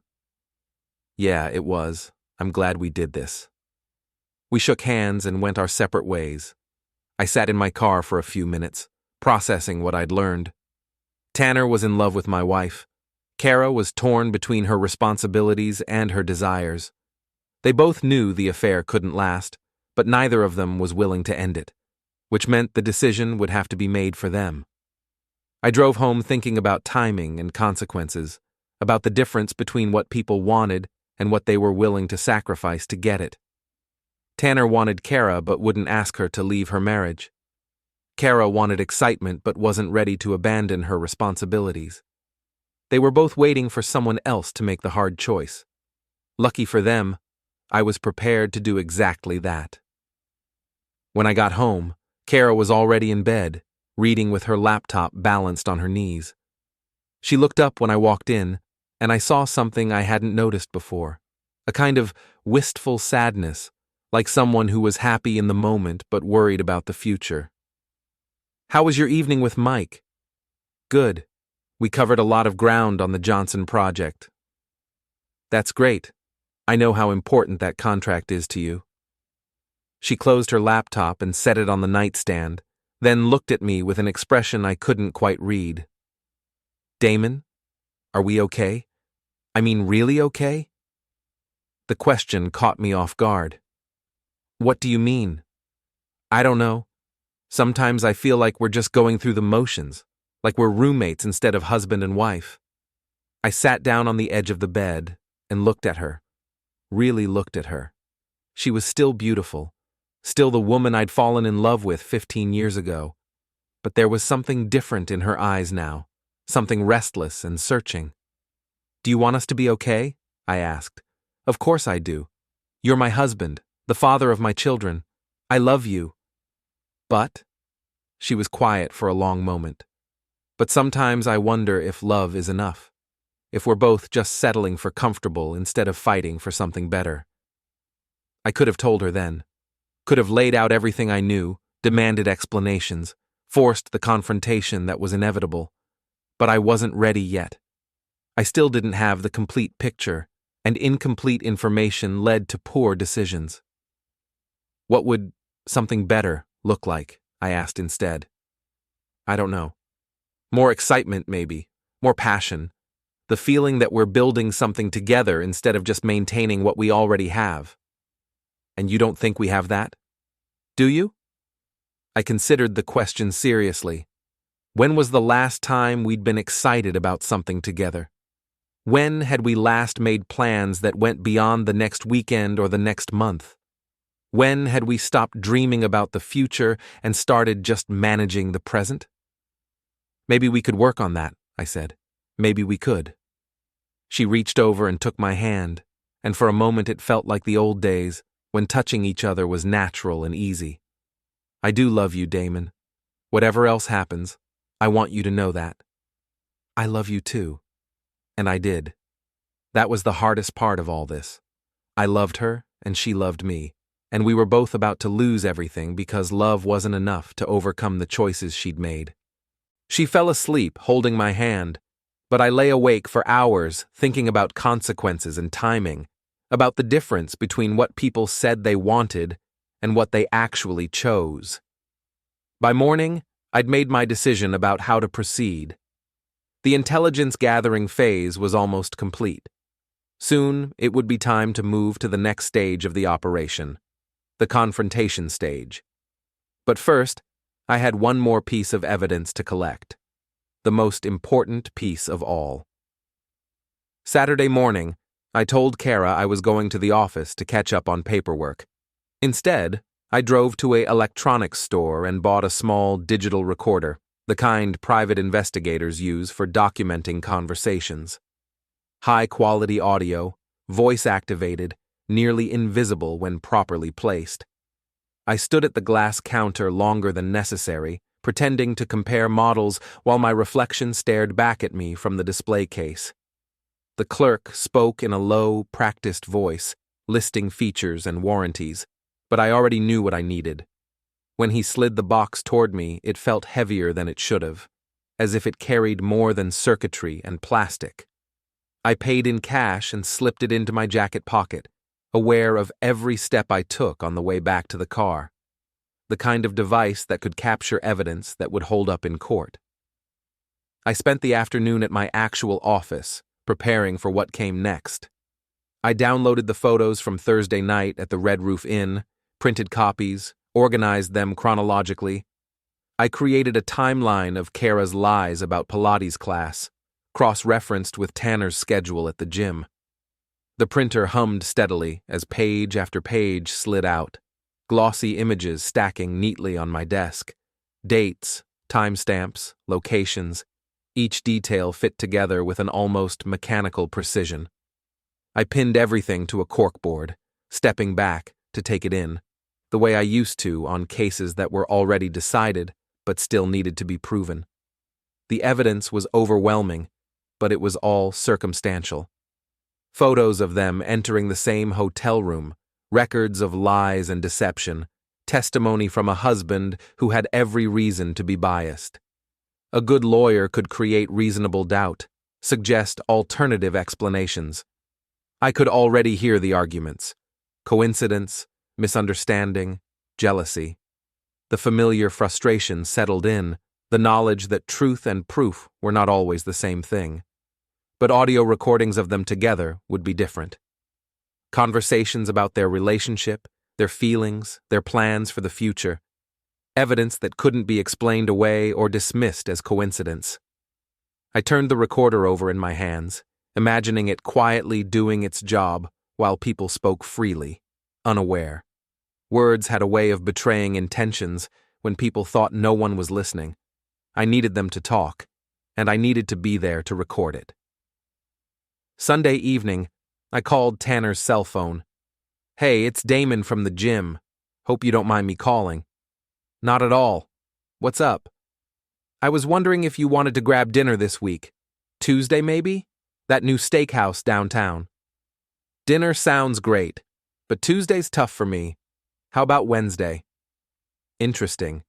A: Yeah, it was. I'm glad we did this. We shook hands and went our separate ways. I sat in my car for a few minutes, processing what I'd learned. Tanner was in love with my wife. Kara was torn between her responsibilities and her desires. They both knew the affair couldn't last, but neither of them was willing to end it, which meant the decision would have to be made for them. I drove home thinking about timing and consequences, about the difference between what people wanted and what they were willing to sacrifice to get it. Tanner wanted Kara but wouldn't ask her to leave her marriage. Kara wanted excitement but wasn't ready to abandon her responsibilities. They were both waiting for someone else to make the hard choice. Lucky for them, I was prepared to do exactly that. When I got home, Kara was already in bed, reading with her laptop balanced on her knees. She looked up when I walked in, and I saw something I hadn't noticed before, a kind of wistful sadness, like someone who was happy in the moment but worried about the future. How was your evening with Mike? Good. We covered a lot of ground on the Johnson project. That's great. I know how important that contract is to you. She closed her laptop and set it on the nightstand, then looked at me with an expression I couldn't quite read. Damon? Are we okay? I mean, really okay? The question caught me off guard. What do you mean? I don't know. Sometimes I feel like we're just going through the motions, like we're roommates instead of husband and wife. I sat down on the edge of the bed and looked at her, really looked at her. She was still beautiful, still the woman I'd fallen in love with 15 years ago, but there was something different in her eyes now, something restless and searching. Do you want us to be okay? I asked. Of course I do. You're my husband, the father of my children. I love you. But? She was quiet for a long moment. But sometimes I wonder if love is enough, if we're both just settling for comfortable instead of fighting for something better. I could have told her then, could have laid out everything I knew, demanded explanations, forced the confrontation that was inevitable, but I wasn't ready yet. I still didn't have the complete picture, and incomplete information led to poor decisions. What would something better look like? I asked instead. I don't know. More excitement, maybe. More passion. The feeling that we're building something together instead of just maintaining what we already have. And you don't think we have that? Do you? I considered the question seriously. When was the last time we'd been excited about something together? When had we last made plans that went beyond the next weekend or the next month? When had we stopped dreaming about the future and started just managing the present? Maybe we could work on that, I said. Maybe we could. She reached over and took my hand, and for a moment it felt like the old days, when touching each other was natural and easy. I do love you, Damon. Whatever else happens, I want you to know that. I love you too. And I did. That was the hardest part of all this. I loved her, and she loved me, and we were both about to lose everything because love wasn't enough to overcome the choices she'd made. She fell asleep, holding my hand, but I lay awake for hours thinking about consequences and timing, about the difference between what people said they wanted and what they actually chose. By morning, I'd made my decision about how to proceed. The intelligence-gathering phase was almost complete. Soon, it would be time to move to the next stage of the operation, the confrontation stage. But first, I had one more piece of evidence to collect, the most important piece of all. Saturday morning, I told Kara I was going to the office to catch up on paperwork. Instead, I drove to a electronics store and bought a small digital recorder, the kind private investigators use for documenting conversations. High-quality audio, voice-activated, nearly invisible when properly placed. I stood at the glass counter longer than necessary, pretending to compare models while my reflection stared back at me from the display case. The clerk spoke in a low, practiced voice, listing features and warranties, but I already knew what I needed. When he slid the box toward me, it felt heavier than it should have, as if it carried more than circuitry and plastic. I paid in cash and slipped it into my jacket pocket, aware of every step I took on the way back to the car. The kind of device that could capture evidence that would hold up in court. I spent the afternoon at my actual office, preparing for what came next. I downloaded the photos from Thursday night at the Red Roof Inn, printed copies, organized them chronologically. I created a timeline of Kara's lies about Pilates class, cross-referenced with Tanner's schedule at the gym. The printer hummed steadily as page after page slid out, glossy images stacking neatly on my desk. Dates, timestamps, locations, each detail fit together with an almost mechanical precision. I pinned everything to a corkboard, stepping back to take it in, the way I used to on cases that were already decided but still needed to be proven. The evidence was overwhelming, but it was all circumstantial. Photos of them entering the same hotel room, records of lies and deception, testimony from a husband who had every reason to be biased. A good lawyer could create reasonable doubt, suggest alternative explanations. I could already hear the arguments. Coincidence, misunderstanding, jealousy. The familiar frustration settled in, the knowledge that truth and proof were not always the same thing. But audio recordings of them together would be different. Conversations about their relationship, their feelings, their plans for the future. Evidence that couldn't be explained away or dismissed as coincidence. I turned the recorder over in my hands, imagining it quietly doing its job while people spoke freely, unaware. Words had a way of betraying intentions when people thought no one was listening. I needed them to talk, and I needed to be there to record it. Sunday evening, I called Tanner's cell phone. "Hey, it's Damon from the gym. Hope you don't mind me calling." "Not at all. What's up?" "I was wondering if you wanted to grab dinner this week. Tuesday, maybe? That new steakhouse downtown." "Dinner sounds great, but Tuesday's tough for me. How about Wednesday?" Interesting.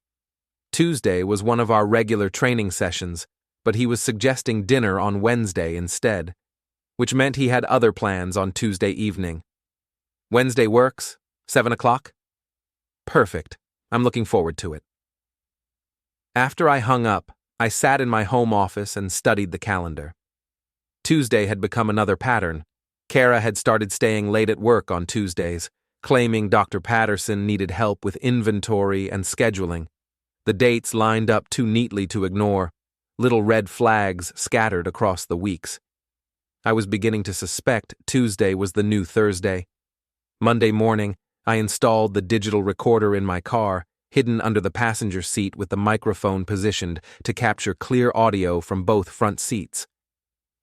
A: Tuesday was one of our regular training sessions, but he was suggesting dinner on Wednesday instead, which meant he had other plans on Tuesday evening. "Wednesday works? 7 o'clock? Perfect. I'm looking forward to it." After I hung up, I sat in my home office and studied the calendar. Tuesday had become another pattern. Kara had started staying late at work on Tuesdays, claiming Dr. Patterson needed help with inventory and scheduling. The dates lined up too neatly to ignore, little red flags scattered across the weeks. I was beginning to suspect Tuesday was the new Thursday. Monday morning, I installed the digital recorder in my car, hidden under the passenger seat with the microphone positioned to capture clear audio from both front seats.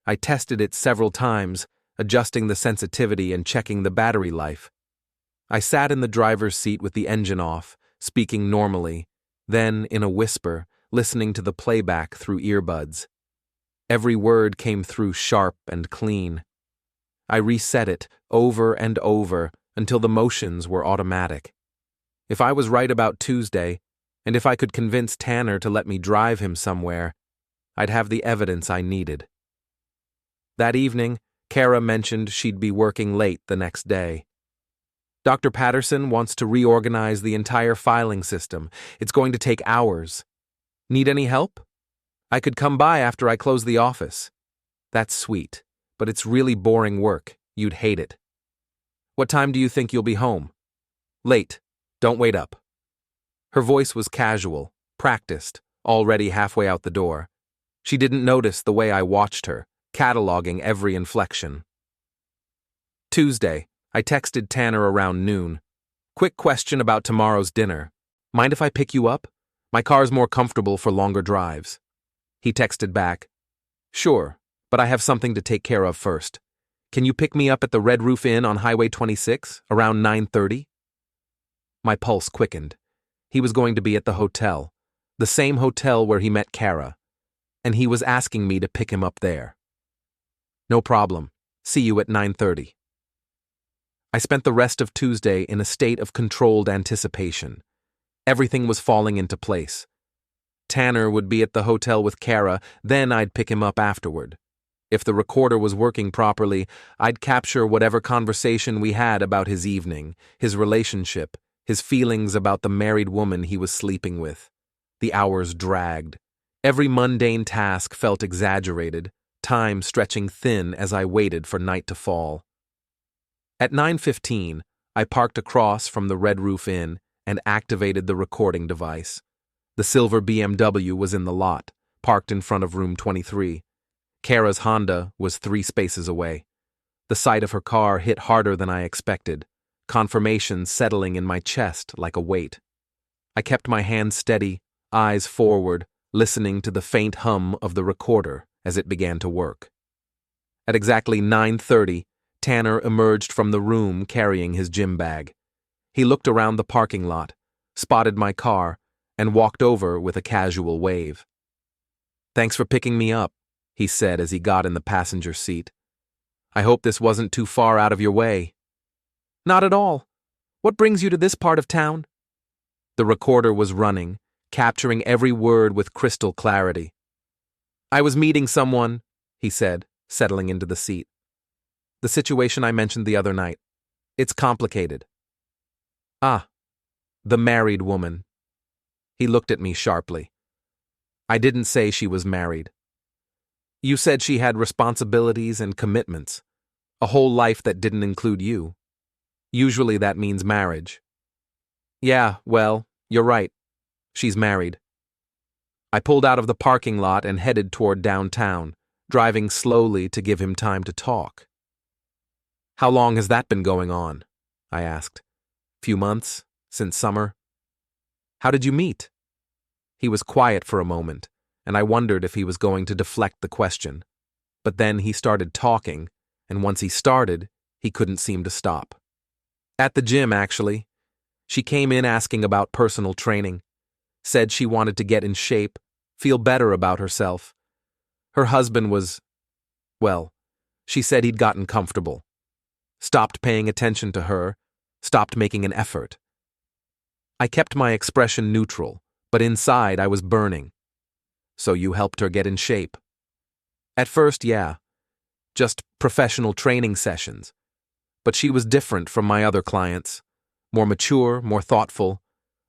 A: I tested it several times, adjusting the sensitivity and checking the battery life. I sat in the driver's seat with the engine off, speaking normally, then, in a whisper, listening to the playback through earbuds. Every word came through sharp and clean. I reset it over and over until the motions were automatic. If I was right about Tuesday, and if I could convince Tanner to let me drive him somewhere, I'd have the evidence I needed. That evening, Kara mentioned she'd be working late the next day. "Dr. Patterson wants to reorganize the entire filing system. It's going to take hours. Need any help? I could come by after I close the office." "That's sweet, but it's really boring work. You'd hate it." "What time do you think you'll be home?" "Late. Don't wait up." Her voice was casual, practiced, already halfway out the door. She didn't notice the way I watched her, cataloging every inflection. Tuesday, I texted Tanner around noon. Quick question about tomorrow's dinner. Mind if I pick you up? My car's more comfortable for longer drives. He texted back, Sure, but I have something to take care of first. Can you pick me up at the Red Roof Inn on Highway 26 around 9:30? My pulse quickened. He was going to be at the hotel, the same hotel where he met Kara, and he was asking me to pick him up there. No problem. See you at 9:30. I spent the rest of Tuesday in a state of controlled anticipation. Everything was falling into place. Tanner would be at the hotel with Kara, then I'd pick him up afterward. If the recorder was working properly, I'd capture whatever conversation we had about his evening, his relationship, his feelings about the married woman he was sleeping with. The hours dragged. Every mundane task felt exaggerated, time stretching thin as I waited for night to fall. At 9:15, I parked across from the Red Roof Inn and activated the recording device. The silver BMW was in the lot, parked in front of room 23. Kara's Honda was 3 spaces away. The sight of her car hit harder than I expected, confirmation settling in my chest like a weight. I kept my hands steady, eyes forward, listening to the faint hum of the recorder as it began to work. At exactly 9:30, Tanner emerged from the room carrying his gym bag. He looked around the parking lot, spotted my car, and walked over with a casual wave. "Thanks for picking me up," he said as he got in the passenger seat. "I hope this wasn't too far out of your way." "Not at all. What brings you to this part of town?" The recorder was running, capturing every word with crystal clarity. "I was meeting someone," he said, settling into the seat. "The situation I mentioned the other night. It's complicated." "Ah, the married woman." He looked at me sharply. "I didn't say she was married. You said she had responsibilities and commitments, a whole life that didn't include you. Usually that means marriage." "Yeah, well, you're right. She's married." I pulled out of the parking lot and headed toward downtown, driving slowly to give him time to talk. "How long has that been going on?" I asked. "Few months? Since summer?" "How did you meet?" He was quiet for a moment, and I wondered if he was going to deflect the question. But then he started talking, and once he started, he couldn't seem to stop. "At the gym, actually. She came in asking about personal training. Said she wanted to get in shape, feel better about herself. Her husband was, well, she said he'd gotten comfortable. Stopped paying attention to her, stopped making an effort." I kept my expression neutral, but inside I was burning. "So you helped her get in shape?" "At first, yeah. Just professional training sessions. But she was different from my other clients. More mature, more thoughtful.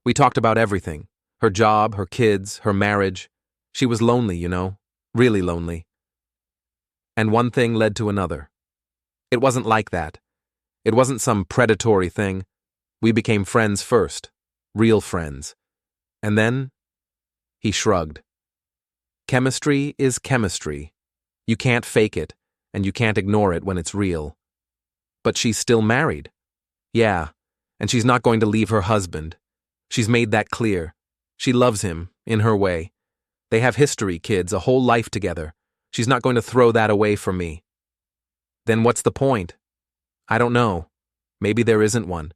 A: We talked about everything. Her job, her kids, her marriage. She was lonely, you know. Really lonely." And one thing led to another. It wasn't like that. It wasn't some predatory thing. We became friends first. Real friends. And then, he shrugged. "Chemistry is chemistry. You can't fake it, and you can't ignore it when it's real." "But she's still married." "Yeah, and she's not going to leave her husband. She's made that clear. She loves him, in her way. They have history, kids, a whole life together. She's not going to throw that away for me." "Then what's the point?" "I don't know. Maybe there isn't one.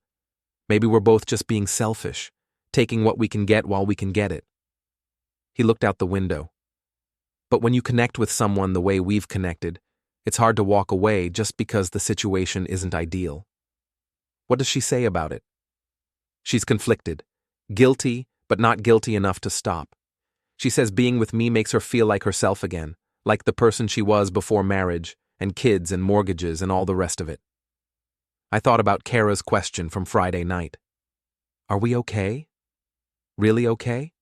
A: Maybe we're both just being selfish, taking what we can get while we can get it." He looked out the window. "But when you connect with someone the way we've connected, it's hard to walk away just because the situation isn't ideal." "What does she say about it?" "She's conflicted. Guilty, but not guilty enough to stop. She says being with me makes her feel like herself again, like the person she was before marriage, and kids and mortgages and all the rest of it." I thought about Kara's question from Friday night. Are we okay? Really okay?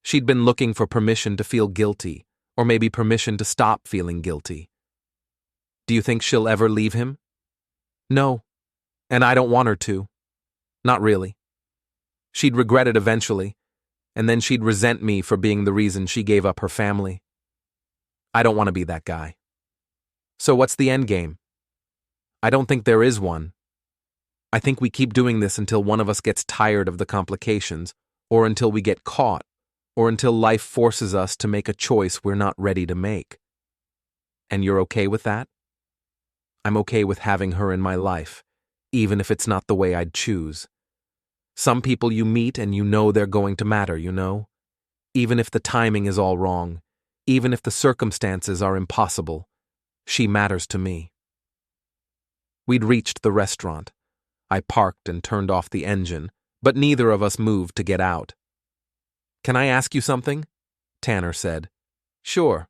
A: She'd been looking for permission to feel guilty, or maybe permission to stop feeling guilty. "Do you think she'll ever leave him?" "No, and I don't want her to. Not really. She'd regret it eventually, and then she'd resent me for being the reason she gave up her family. I don't want to be that guy." "So what's the end game?" I don't think there is one. I think we keep doing this until one of us gets tired of the complications, or until we get caught, or until life forces us to make a choice we're not ready to make. And you're okay with that? I'm okay with having her in my life, even if it's not the way I'd choose. Some people you meet and you know they're going to matter, you know? Even if the timing is all wrong, even if the circumstances are impossible, she matters to me. We'd reached the restaurant. I parked and turned off the engine, but neither of us moved to get out. "Can I ask you something?" Tanner said. "Sure.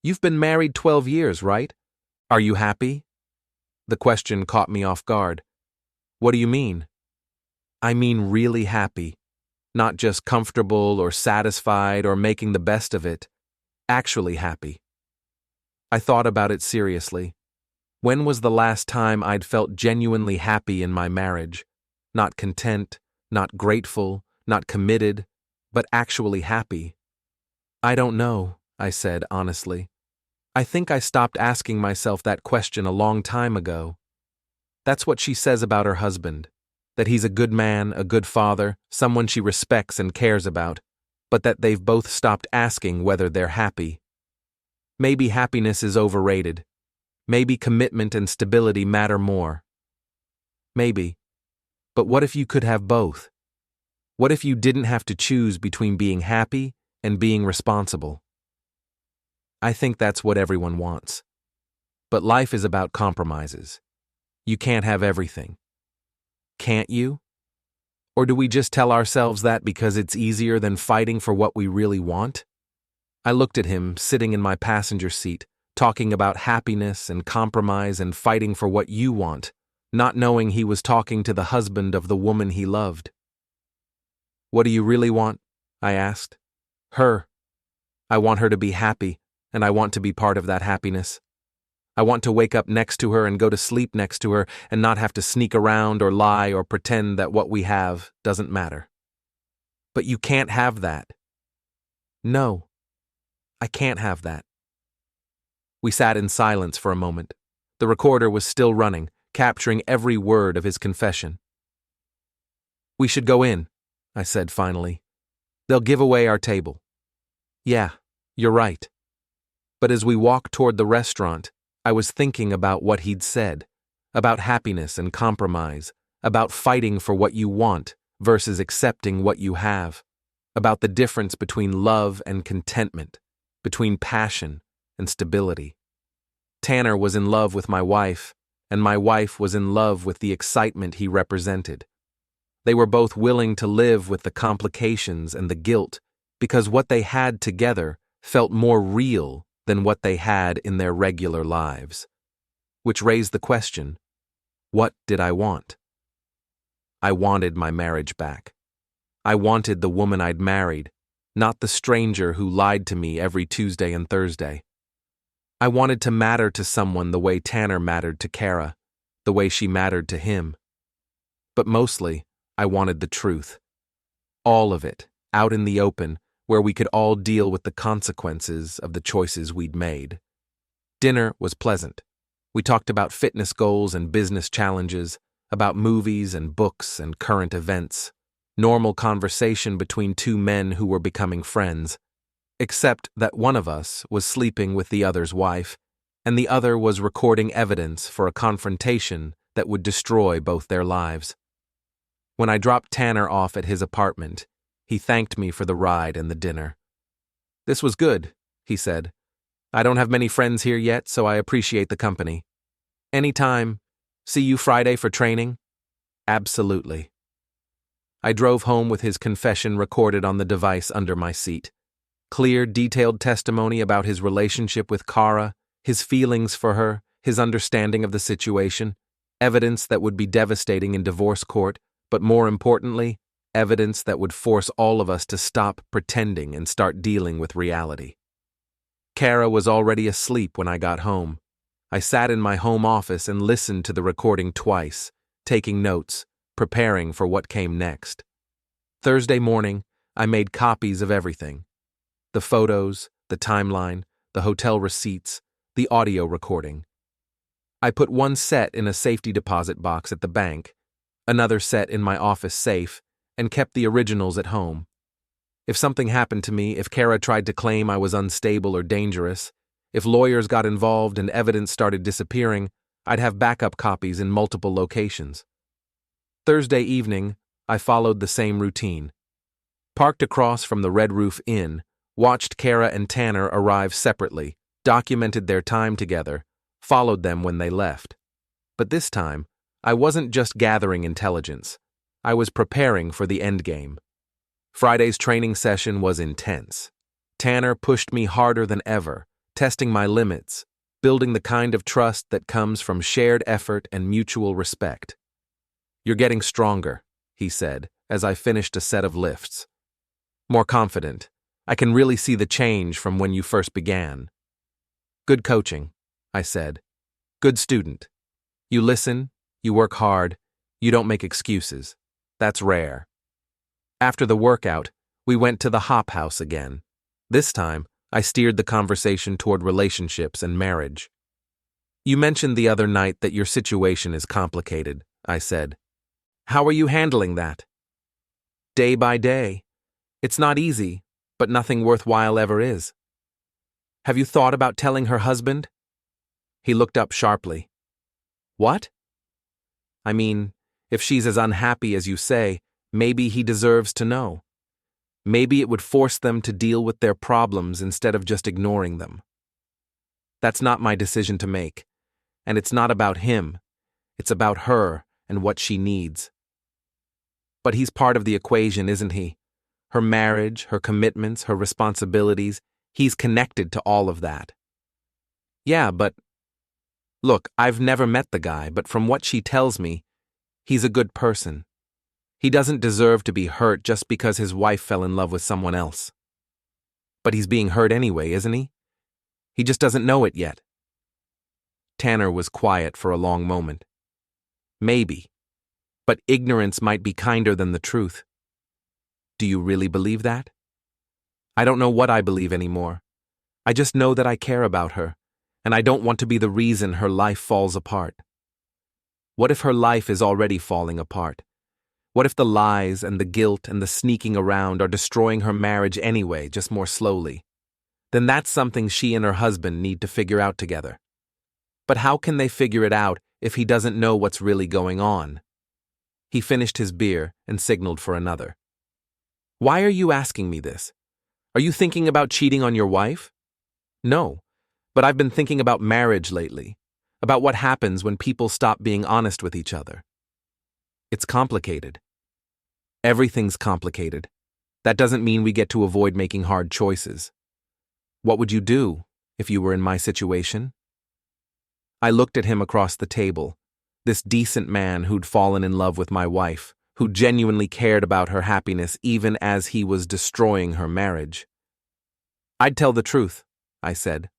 A: You've been married 12 years, right? Are you happy?" The question caught me off guard. "What do you mean?" "I mean really happy. Not just comfortable or satisfied or making the best of it. Actually happy." I thought about it seriously. When was the last time I'd felt genuinely happy in my marriage? Not content, not grateful, not committed, but actually happy. "I don't know," I said honestly. "I think I stopped asking myself that question a long time ago." That's what she says about her husband, that he's a good man, a good father, someone she respects and cares about, but that they've both stopped asking whether they're happy. Maybe happiness is overrated. Maybe commitment and stability matter more. Maybe. But what if you could have both? What if you didn't have to choose between being happy and being responsible? I think that's what everyone wants. But life is about compromises. You can't have everything. Can't you? Or do we just tell ourselves that because it's easier than fighting for what we really want? I looked at him, sitting in my passenger seat, talking about happiness and compromise and fighting for what you want, not knowing he was talking to the husband of the woman he loved. "What do you really want?" I asked. "Her. I want her to be happy, and I want to be part of that happiness. I want to wake up next to her and go to sleep next to her and not have to sneak around or lie or pretend that what we have doesn't matter." "But you can't have that." "No, I can't have that." We sat in silence for a moment. The recorder was still running, capturing every word of his confession. "We should go in," I said finally. "They'll give away our table." "Yeah, you're right." But as we walked toward the restaurant, I was thinking about what he'd said, about happiness and compromise, about fighting for what you want versus accepting what you have, about the difference between love and contentment, between passion and stability. Tanner was in love with my wife, and my wife was in love with the excitement he represented. They were both willing to live with the complications and the guilt because what they had together felt more real than what they had in their regular lives. Which raised the question, what did I want? I wanted my marriage back. I wanted the woman I'd married, not the stranger who lied to me every Tuesday and Thursday. I wanted to matter to someone the way Tanner mattered to Kara, the way she mattered to him. But mostly, I wanted the truth. All of it, out in the open, where we could all deal with the consequences of the choices we'd made. Dinner was pleasant. We talked about fitness goals and business challenges, about movies and books and current events. Normal conversation between two men who were becoming friends. Except that one of us was sleeping with the other's wife, and the other was recording evidence for a confrontation that would destroy both their lives. When I dropped Tanner off at his apartment, he thanked me for the ride and the dinner. "This was good," he said. "I don't have many friends here yet, so I appreciate the company. Anytime. See you Friday for training?" "Absolutely." I drove home with his confession recorded on the device under my seat. Clear, detailed testimony about his relationship with Kara, his feelings for her, his understanding of the situation, evidence that would be devastating in divorce court, but more importantly, evidence that would force all of us to stop pretending and start dealing with reality. Kara was already asleep when I got home. I sat in my home office and listened to the recording twice, taking notes, preparing for what came next. Thursday morning, I made copies of everything. The photos, the timeline, the hotel receipts, the audio recording. I put one set in a safety deposit box at the bank, another set in my office safe, and kept the originals at home. If something happened to me, if Kara tried to claim I was unstable or dangerous, if lawyers got involved and evidence started disappearing, I'd have backup copies in multiple locations. Thursday evening, I followed the same routine. Parked across from the Red Roof Inn, watched Kara and Tanner arrive separately, documented their time together, followed them when they left. But this time, I wasn't just gathering intelligence. I was preparing for the endgame. Friday's training session was intense. Tanner pushed me harder than ever, testing my limits, building the kind of trust that comes from shared effort and mutual respect. "You're getting stronger," he said, as I finished a set of lifts. "More confident. I can really see the change from when you first began." "Good coaching," I said. "Good student. You listen, you work hard, you don't make excuses. That's rare." After the workout, we went to the Hop House again. This time, I steered the conversation toward relationships and marriage. "You mentioned the other night that your situation is complicated," I said. "How are you handling that?" "Day by day. It's not easy, but nothing worthwhile ever is." "Have you thought about telling her husband?" He looked up sharply. "What?" "I mean, if she's as unhappy as you say, maybe he deserves to know. Maybe it would force them to deal with their problems instead of just ignoring them." "That's not my decision to make, and it's not about him. It's about her and what she needs." "But he's part of the equation, isn't he? Her marriage, her commitments, her responsibilities, he's connected to all of that." "Yeah, but..." "Look, I've never met the guy, but from what she tells me, he's a good person. He doesn't deserve to be hurt just because his wife fell in love with someone else." "But he's being hurt anyway, isn't he? He just doesn't know it yet." Tanner was quiet for a long moment. "Maybe. But ignorance might be kinder than the truth." "Do you really believe that?" "I don't know what I believe anymore. I just know that I care about her, and I don't want to be the reason her life falls apart." "What if her life is already falling apart? What if the lies and the guilt and the sneaking around are destroying her marriage anyway, just more slowly? Then that's something she and her husband need to figure out together." "But how can they figure it out if he doesn't know what's really going on?" He finished his beer and signaled for another. "Why are you asking me this? Are you thinking about cheating on your wife?" "No, but I've been thinking about marriage lately, about what happens when people stop being honest with each other." "It's complicated." "Everything's complicated. That doesn't mean we get to avoid making hard choices." "What would you do if you were in my situation?" I looked at him across the table, this decent man who'd fallen in love with my wife, who genuinely cared about her happiness even as he was destroying her marriage. "I'd tell the truth," I said.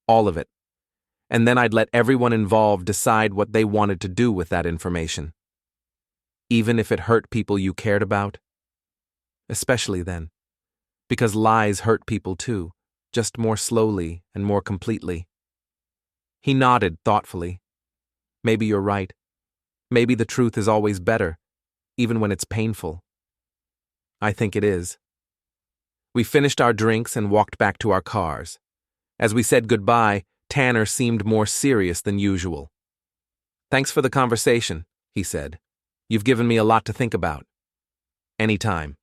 A: "All of it. And then I'd let everyone involved decide what they wanted to do with that information." "Even if it hurt people you cared about?" "Especially then. Because lies hurt people too, just more slowly and more completely." He nodded thoughtfully. "Maybe you're right. Maybe the truth is always better, even when it's painful." "I think it is." We finished our drinks and walked back to our cars. As we said goodbye, Tanner seemed more serious than usual. "Thanks for the conversation," he said. "You've given me a lot to think about." "Anytime."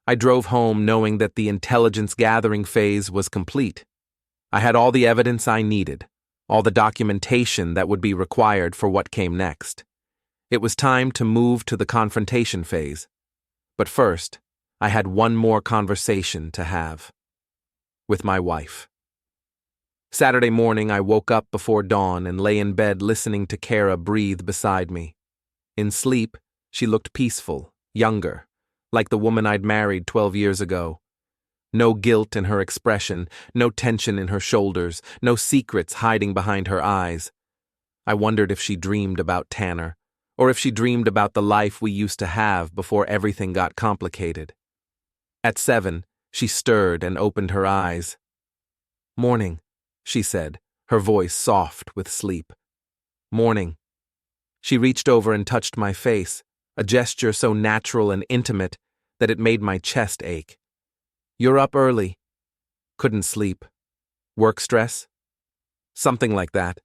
A: I drove home knowing that the intelligence gathering phase was complete. I had all the evidence I needed, all the documentation that would be required for what came next. It was time to move to the confrontation phase. But first, I had one more conversation to have. With my wife. Saturday morning, I woke up before dawn and lay in bed listening to Kara breathe beside me. In sleep, she looked peaceful, younger, like the woman I'd married 12 years ago. No guilt in her expression, no tension in her shoulders, no secrets hiding behind her eyes. I wondered if she dreamed about Tanner, or if she dreamed about the life we used to have before everything got complicated. At 7, she stirred and opened her eyes. "Morning," she said, her voice soft with sleep. Morning. She reached over and touched my face, a gesture so natural and intimate that it made my chest ache. You're up early. Couldn't sleep. Work stress? Something like that.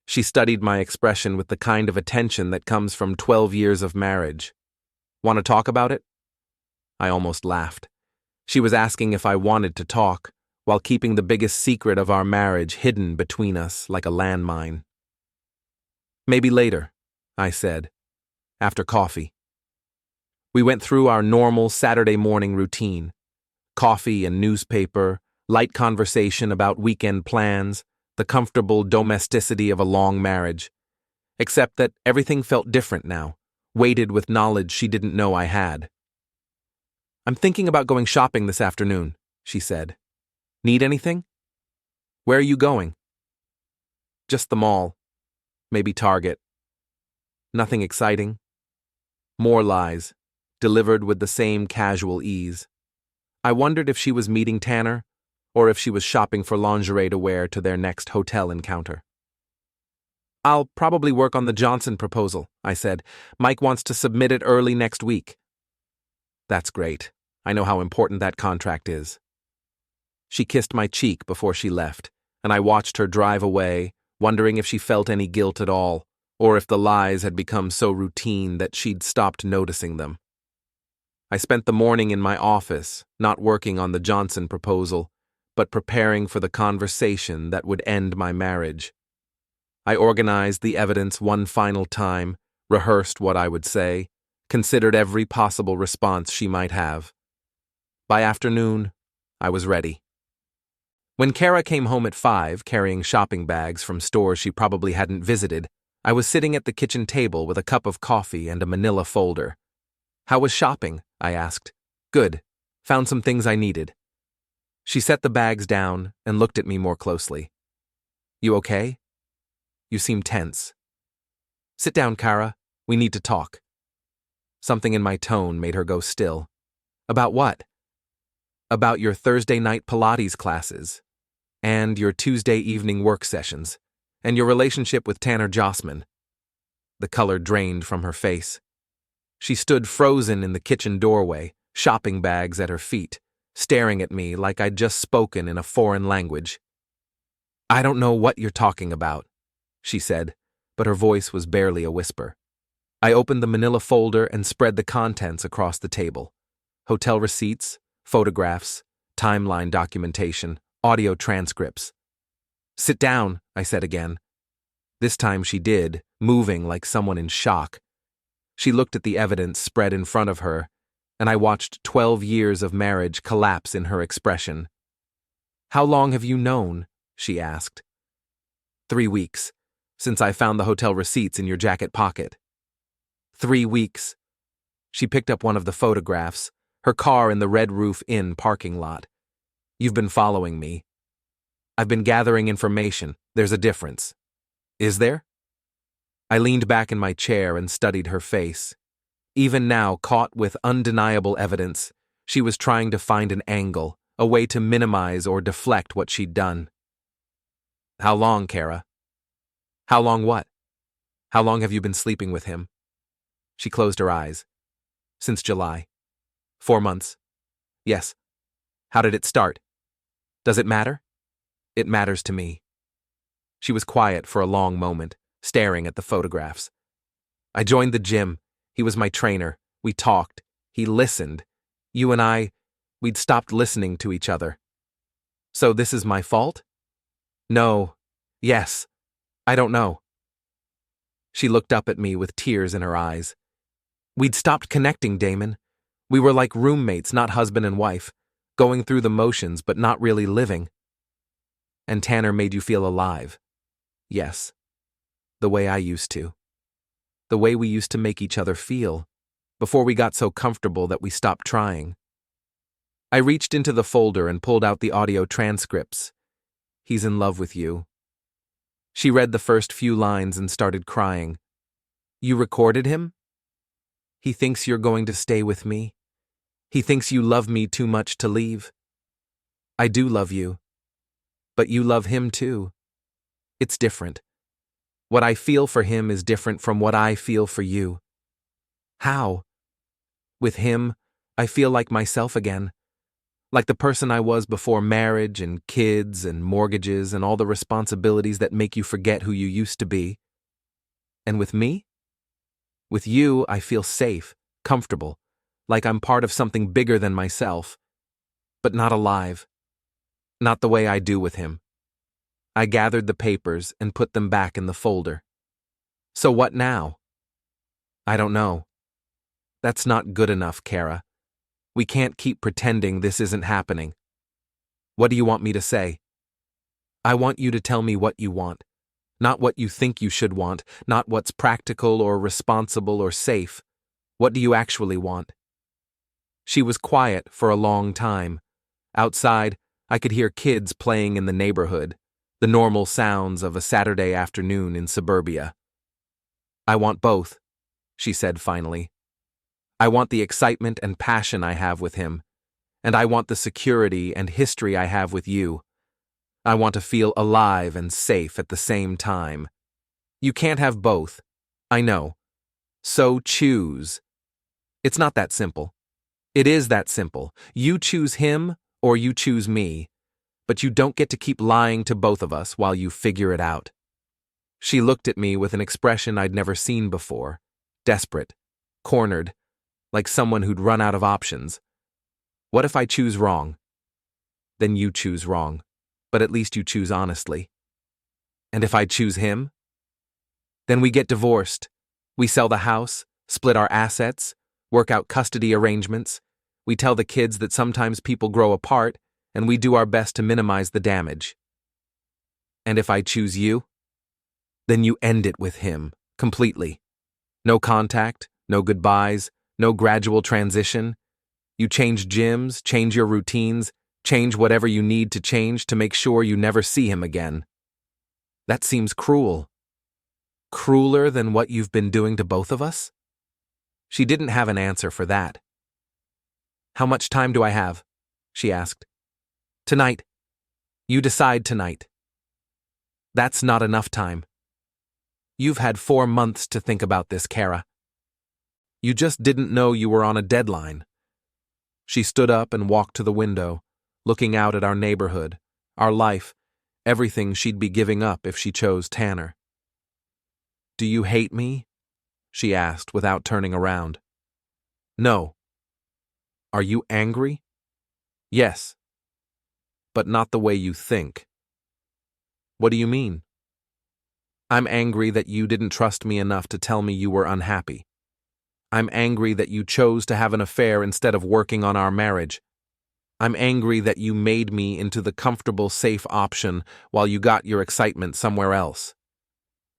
A: She studied my expression with the kind of attention that comes from 12 years of marriage. Want to talk about it? I almost laughed. She was asking if I wanted to talk, while keeping the biggest secret of our marriage hidden between us like a landmine. Maybe later, I said, after coffee. We went through our normal Saturday morning routine. Coffee and newspaper, light conversation about weekend plans, the comfortable domesticity of a long marriage. Except that everything felt different now, weighted with knowledge she didn't know I had. I'm thinking about going shopping this afternoon, she said. Need anything? Where are you going? Just the mall. Maybe Target. Nothing exciting. More lies, delivered with the same casual ease. I wondered if she was meeting Tanner, or if she was shopping for lingerie to wear to their next hotel encounter. I'll probably work on the Johnson proposal, I said. Mike wants to submit it early next week. That's great. I know how important that contract is. She kissed my cheek before she left, and I watched her drive away, wondering if she felt any guilt at all, or if the lies had become so routine that she'd stopped noticing them. I spent the morning in my office, not working on the Johnson proposal, but preparing for the conversation that would end my marriage. I organized the evidence one final time, rehearsed what I would say, considered every possible response she might have. By afternoon, I was ready. When Kara came home at 5, carrying shopping bags from stores she probably hadn't visited, I was sitting at the kitchen table with a cup of coffee and a manila folder. How was shopping? I asked. Good. Found some things I needed. She set the bags down and looked at me more closely. You okay? You seem tense. Sit down, Kara. We need to talk. Something in my tone made her go still. About what? About your Thursday night Pilates classes, and your Tuesday evening work sessions, and your relationship with Tanner Jossman. The color drained from her face. She stood frozen in the kitchen doorway, shopping bags at her feet, staring at me like I'd just spoken in a foreign language. I don't know what you're talking about, she said, but her voice was barely a whisper. I opened the manila folder and spread the contents across the table. Hotel receipts, photographs, timeline documentation, audio transcripts. Sit down, I said again. This time she did, moving like someone in shock. She looked at the evidence spread in front of her, and I watched 12 years of marriage collapse in her expression. How long have you known? She asked. 3 weeks, since I found the hotel receipts in your jacket pocket. 3 weeks. She picked up one of the photographs, her car in the Red Roof Inn parking lot. You've been following me. I've been gathering information. There's a difference. Is there? I leaned back in my chair and studied her face. Even now, caught with undeniable evidence, she was trying to find an angle, a way to minimize or deflect what she'd done. How long, Kara? How long what? How long have you been sleeping with him? She closed her eyes. Since July. 4 months. Yes. How did it start? Does it matter? It matters to me. She was quiet for a long moment, staring at the photographs. I joined the gym. He was my trainer. We talked. He listened. You and I, we'd stopped listening to each other. So this is my fault? No. Yes. I don't know. She looked up at me with tears in her eyes. We'd stopped connecting, Damon. We were like roommates, not husband and wife, going through the motions but not really living. And Tanner made you feel alive. Yes. The way I used to. The way we used to make each other feel, before we got so comfortable that we stopped trying. I reached into the folder and pulled out the audio transcripts. He's in love with you. She read the first few lines and started crying. You recorded him? He thinks you're going to stay with me. He thinks you love me too much to leave. I do love you. But you love him too. It's different. What I feel for him is different from what I feel for you. How? With him, I feel like myself again. Like the person I was before marriage and kids and mortgages and all the responsibilities that make you forget who you used to be. And with me? With you, I feel safe, comfortable, like I'm part of something bigger than myself, but not alive. Not the way I do with him. I gathered the papers and put them back in the folder. So what now? I don't know. That's not good enough, Kara. We can't keep pretending this isn't happening. What do you want me to say? I want you to tell me what you want. Not what you think you should want, not what's practical or responsible or safe. What do you actually want? She was quiet for a long time. Outside, I could hear kids playing in the neighborhood, the normal sounds of a Saturday afternoon in suburbia. I want both, she said finally. I want the excitement and passion I have with him, and I want the security and history I have with you. I want to feel alive and safe at the same time. You can't have both. I know. So choose. It's not that simple. It is that simple. You choose him or you choose me, but you don't get to keep lying to both of us while you figure it out. She looked at me with an expression I'd never seen before, desperate, cornered, like someone who'd run out of options. What if I choose wrong? Then you choose wrong, but at least you choose honestly. And if I choose him? Then we get divorced. We sell the house, split our assets, work out custody arrangements. We tell the kids that sometimes people grow apart, and we do our best to minimize the damage. And if I choose you? Then you end it with him, completely. No contact, no goodbyes, no gradual transition. You change gyms, change your routines, change whatever you need to change to make sure you never see him again. That seems cruel. Crueler than what you've been doing to both of us? She didn't have an answer for that. How much time do I have? She asked. Tonight. You decide tonight. That's not enough time. You've had 4 months to think about this, Kara. You just didn't know you were on a deadline. She stood up and walked to the window, looking out at our neighborhood, our life, everything she'd be giving up if she chose Tanner. Do you hate me? She asked without turning around. No. Are you angry? Yes. But not the way you think. What do you mean? I'm angry that you didn't trust me enough to tell me you were unhappy. I'm angry that you chose to have an affair instead of working on our marriage. I'm angry that you made me into the comfortable, safe option while you got your excitement somewhere else.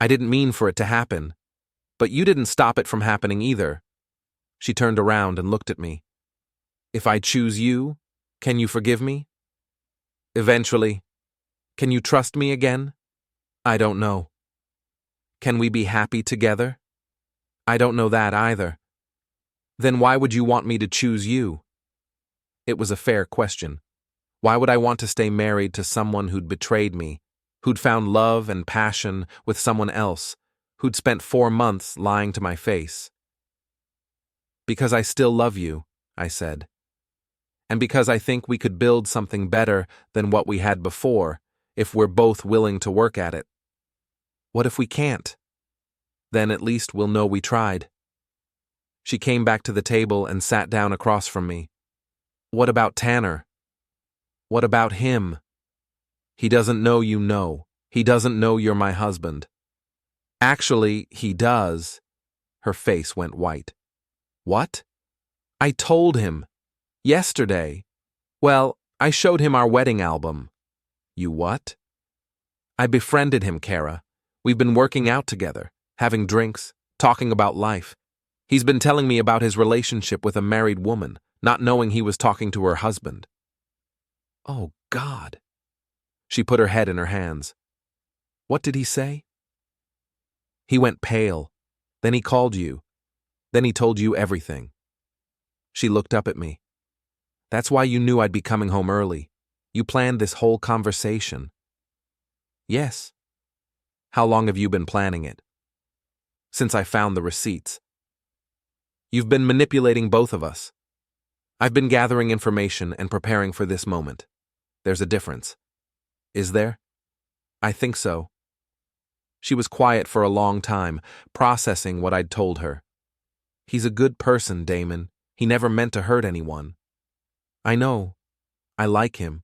A: I didn't mean for it to happen, but you didn't stop it from happening either. She turned around and looked at me. If I choose you, can you forgive me? Eventually. Can you trust me again? I don't know. Can we be happy together? I don't know that either. Then why would you want me to choose you? It was a fair question. Why would I want to stay married to someone who'd betrayed me, who'd found love and passion with someone else, who'd spent 4 months lying to my face? Because I still love you, I said. And because I think we could build something better than what we had before, if we're both willing to work at it. What if we can't? Then at least we'll know we tried. She came back to the table and sat down across from me. What about Tanner? What about him? He doesn't know you know. He doesn't know you're my husband. Actually, he does. Her face went white. What? I told him. Yesterday. Well, I showed him our wedding album. You what? I befriended him, Kara. We've been working out together, having drinks, talking about life. He's been telling me about his relationship with a married woman, not knowing he was talking to her husband. Oh, God. She put her head in her hands. What did he say? He went pale. Then he called you. Then he told you everything. She looked up at me. That's why you knew I'd be coming home early. You planned this whole conversation. Yes. How long have you been planning it? Since I found the receipts. You've been manipulating both of us. I've been gathering information and preparing for this moment. There's a difference. Is there? I think so. She was quiet for a long time, processing what I'd told her. He's a good person, Damon. He never meant to hurt anyone. I know. I like him.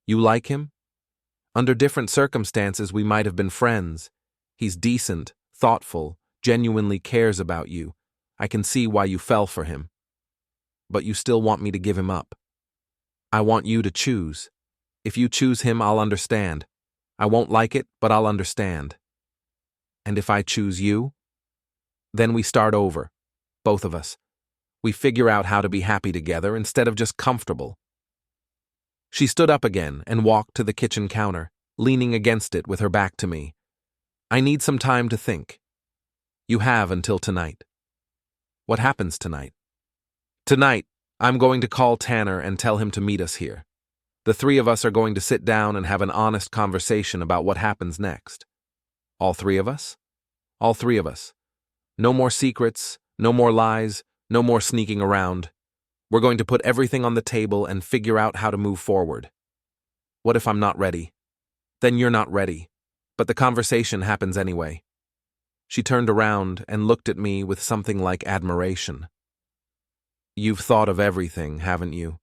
A: You like him? Under different circumstances, we might have been friends. He's decent, thoughtful, genuinely cares about you. I can see why you fell for him. But you still want me to give him up. I want you to choose. If you choose him, I'll understand. I won't like it, but I'll understand. And if I choose you? Then we start over, both of us. We figure out how to be happy together instead of just comfortable. She stood up again and walked to the kitchen counter, leaning against it with her back to me. I need some time to think. You have until tonight. What happens tonight? Tonight, I'm going to call Tanner and tell him to meet us here. The three of us are going to sit down and have an honest conversation about what happens next. All three of us? All three of us. No more secrets, no more lies, no more sneaking around. We're going to put everything on the table and figure out how to move forward. What if I'm not ready? Then you're not ready. But the conversation happens anyway. She turned around and looked at me with something like admiration. You've thought of everything, haven't you?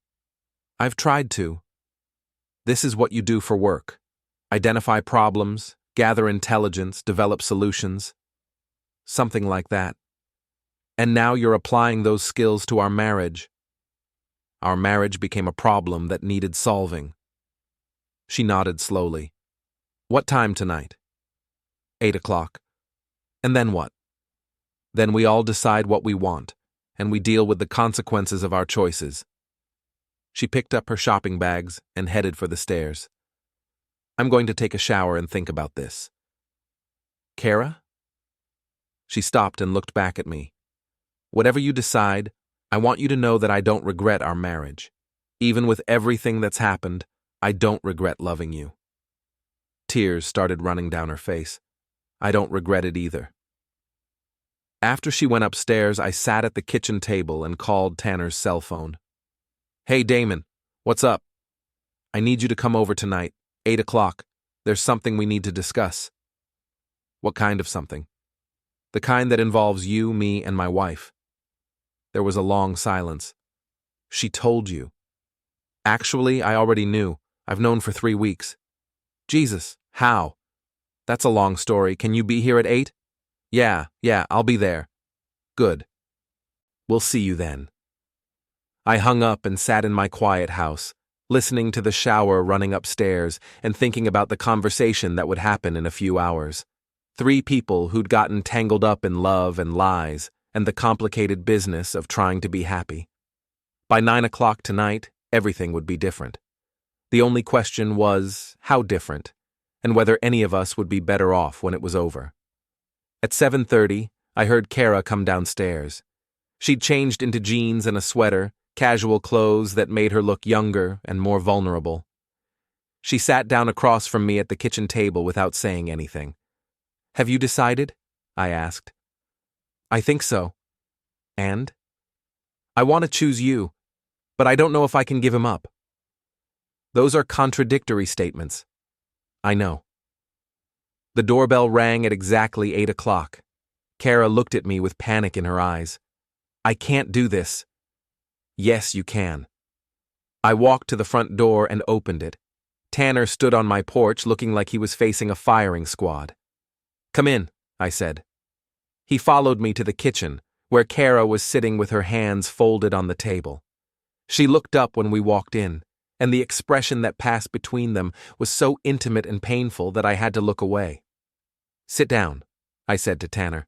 A: I've tried to. This is what you do for work. Identify problems, gather intelligence, develop solutions. Something like that. And now you're applying those skills to our marriage. Our marriage became a problem that needed solving. She nodded slowly. What time tonight? 8 o'clock. And then what? Then we all decide what we want, and we deal with the consequences of our choices. She picked up her shopping bags and headed for the stairs. I'm going to take a shower and think about this. Kara? She stopped and looked back at me. Whatever you decide, I want you to know that I don't regret our marriage. Even with everything that's happened, I don't regret loving you. Tears started running down her face. I don't regret it either. After she went upstairs, I sat at the kitchen table and called Tanner's cell phone. Hey, Damon, what's up? I need you to come over tonight, 8 o'clock. There's something we need to discuss. What kind of something? The kind that involves you, me, and my wife. There was a long silence. She told you. Actually, I already knew. I've known for 3 weeks. Jesus, how? That's a long story. Can you be here at 8? Yeah, I'll be there. Good. We'll see you then. I hung up and sat in my quiet house, listening to the shower running upstairs and thinking about the conversation that would happen in a few hours. 3 people who'd gotten tangled up in love and lies and the complicated business of trying to be happy. By 9 o'clock tonight, everything would be different. The only question was, how different, and whether any of us would be better off when it was over. At 7:30, I heard Kara come downstairs. She'd changed into jeans and a sweater, casual clothes that made her look younger and more vulnerable. She sat down across from me at the kitchen table without saying anything. Have you decided? I asked. I think so. And? I want to choose you, but I don't know if I can give him up. Those are contradictory statements. I know. The doorbell rang at exactly 8 o'clock. Kara looked at me with panic in her eyes. I can't do this. Yes, you can. I walked to the front door and opened it. Tanner stood on my porch looking like he was facing a firing squad. Come in, I said. He followed me to the kitchen, where Kara was sitting with her hands folded on the table. She looked up when we walked in, and the expression that passed between them was so intimate and painful that I had to look away. Sit down, I said to Tanner.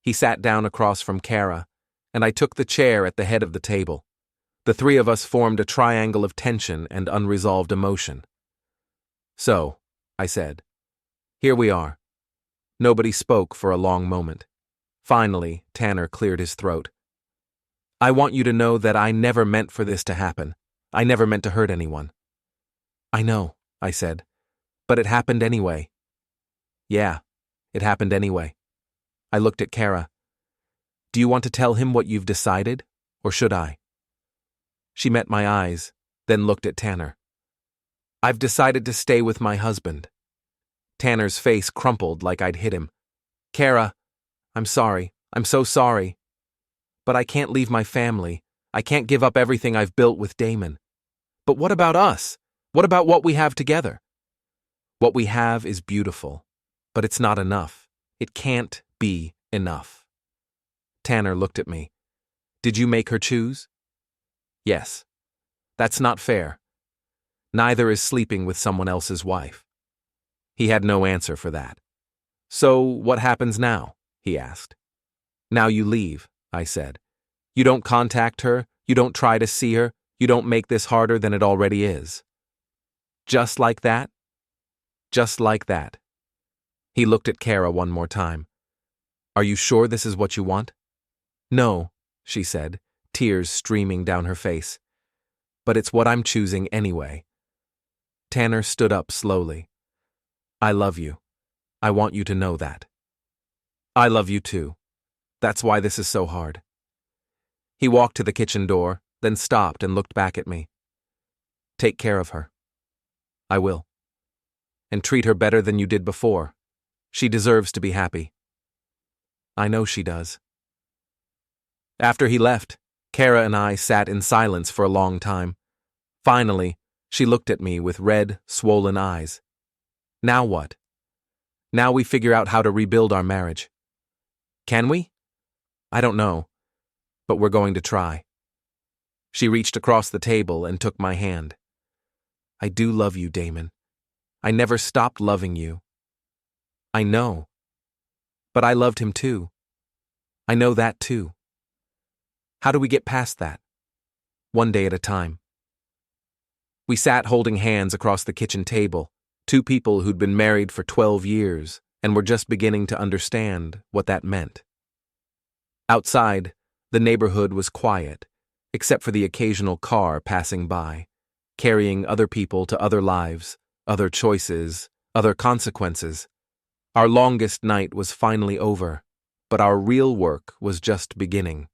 A: He sat down across from Kara, and I took the chair at the head of the table. The 3 of us formed a triangle of tension and unresolved emotion. So, I said, here we are. Nobody spoke for a long moment. Finally, Tanner cleared his throat. I want you to know that I never meant for this to happen. I never meant to hurt anyone. I know, I said, but it happened anyway. Yeah, it happened anyway. I looked at Kara. Do you want to tell him what you've decided, or should I? She met my eyes, then looked at Tanner. I've decided to stay with my husband. Tanner's face crumpled like I'd hit him. Kara, I'm sorry. I'm so sorry. But I can't leave my family. I can't give up everything I've built with Damon. But what about us? What about what we have together? What we have is beautiful, but it's not enough. It can't be enough. Tanner looked at me. Did you make her choose? Yes. That's not fair. Neither is sleeping with someone else's wife. He had no answer for that. So what happens now? He asked. Now you leave, I said. You don't contact her, you don't try to see her, you don't make this harder than it already is. Just like that? Just like that. He looked at Kara one more time. Are you sure this is what you want? No, she said, tears streaming down her face. But it's what I'm choosing anyway. Tanner stood up slowly. I love you. I want you to know that. I love you too. That's why this is so hard. He walked to the kitchen door, then stopped and looked back at me. Take care of her. I will. And treat her better than you did before. She deserves to be happy. I know she does. After he left, Kara and I sat in silence for a long time. Finally, she looked at me with red, swollen eyes. Now what? Now we figure out how to rebuild our marriage. Can we? I don't know, but we're going to try. She reached across the table and took my hand. I do love you, Damon. I never stopped loving you. I know. But I loved him too. I know that too. How do we get past that? One day at a time. We sat holding hands across the kitchen table, two people who'd been married for 12 years and were just beginning to understand what that meant. Outside, the neighborhood was quiet, except for the occasional car passing by, carrying other people to other lives, other choices, other consequences. Our longest night was finally over, but our real work was just beginning.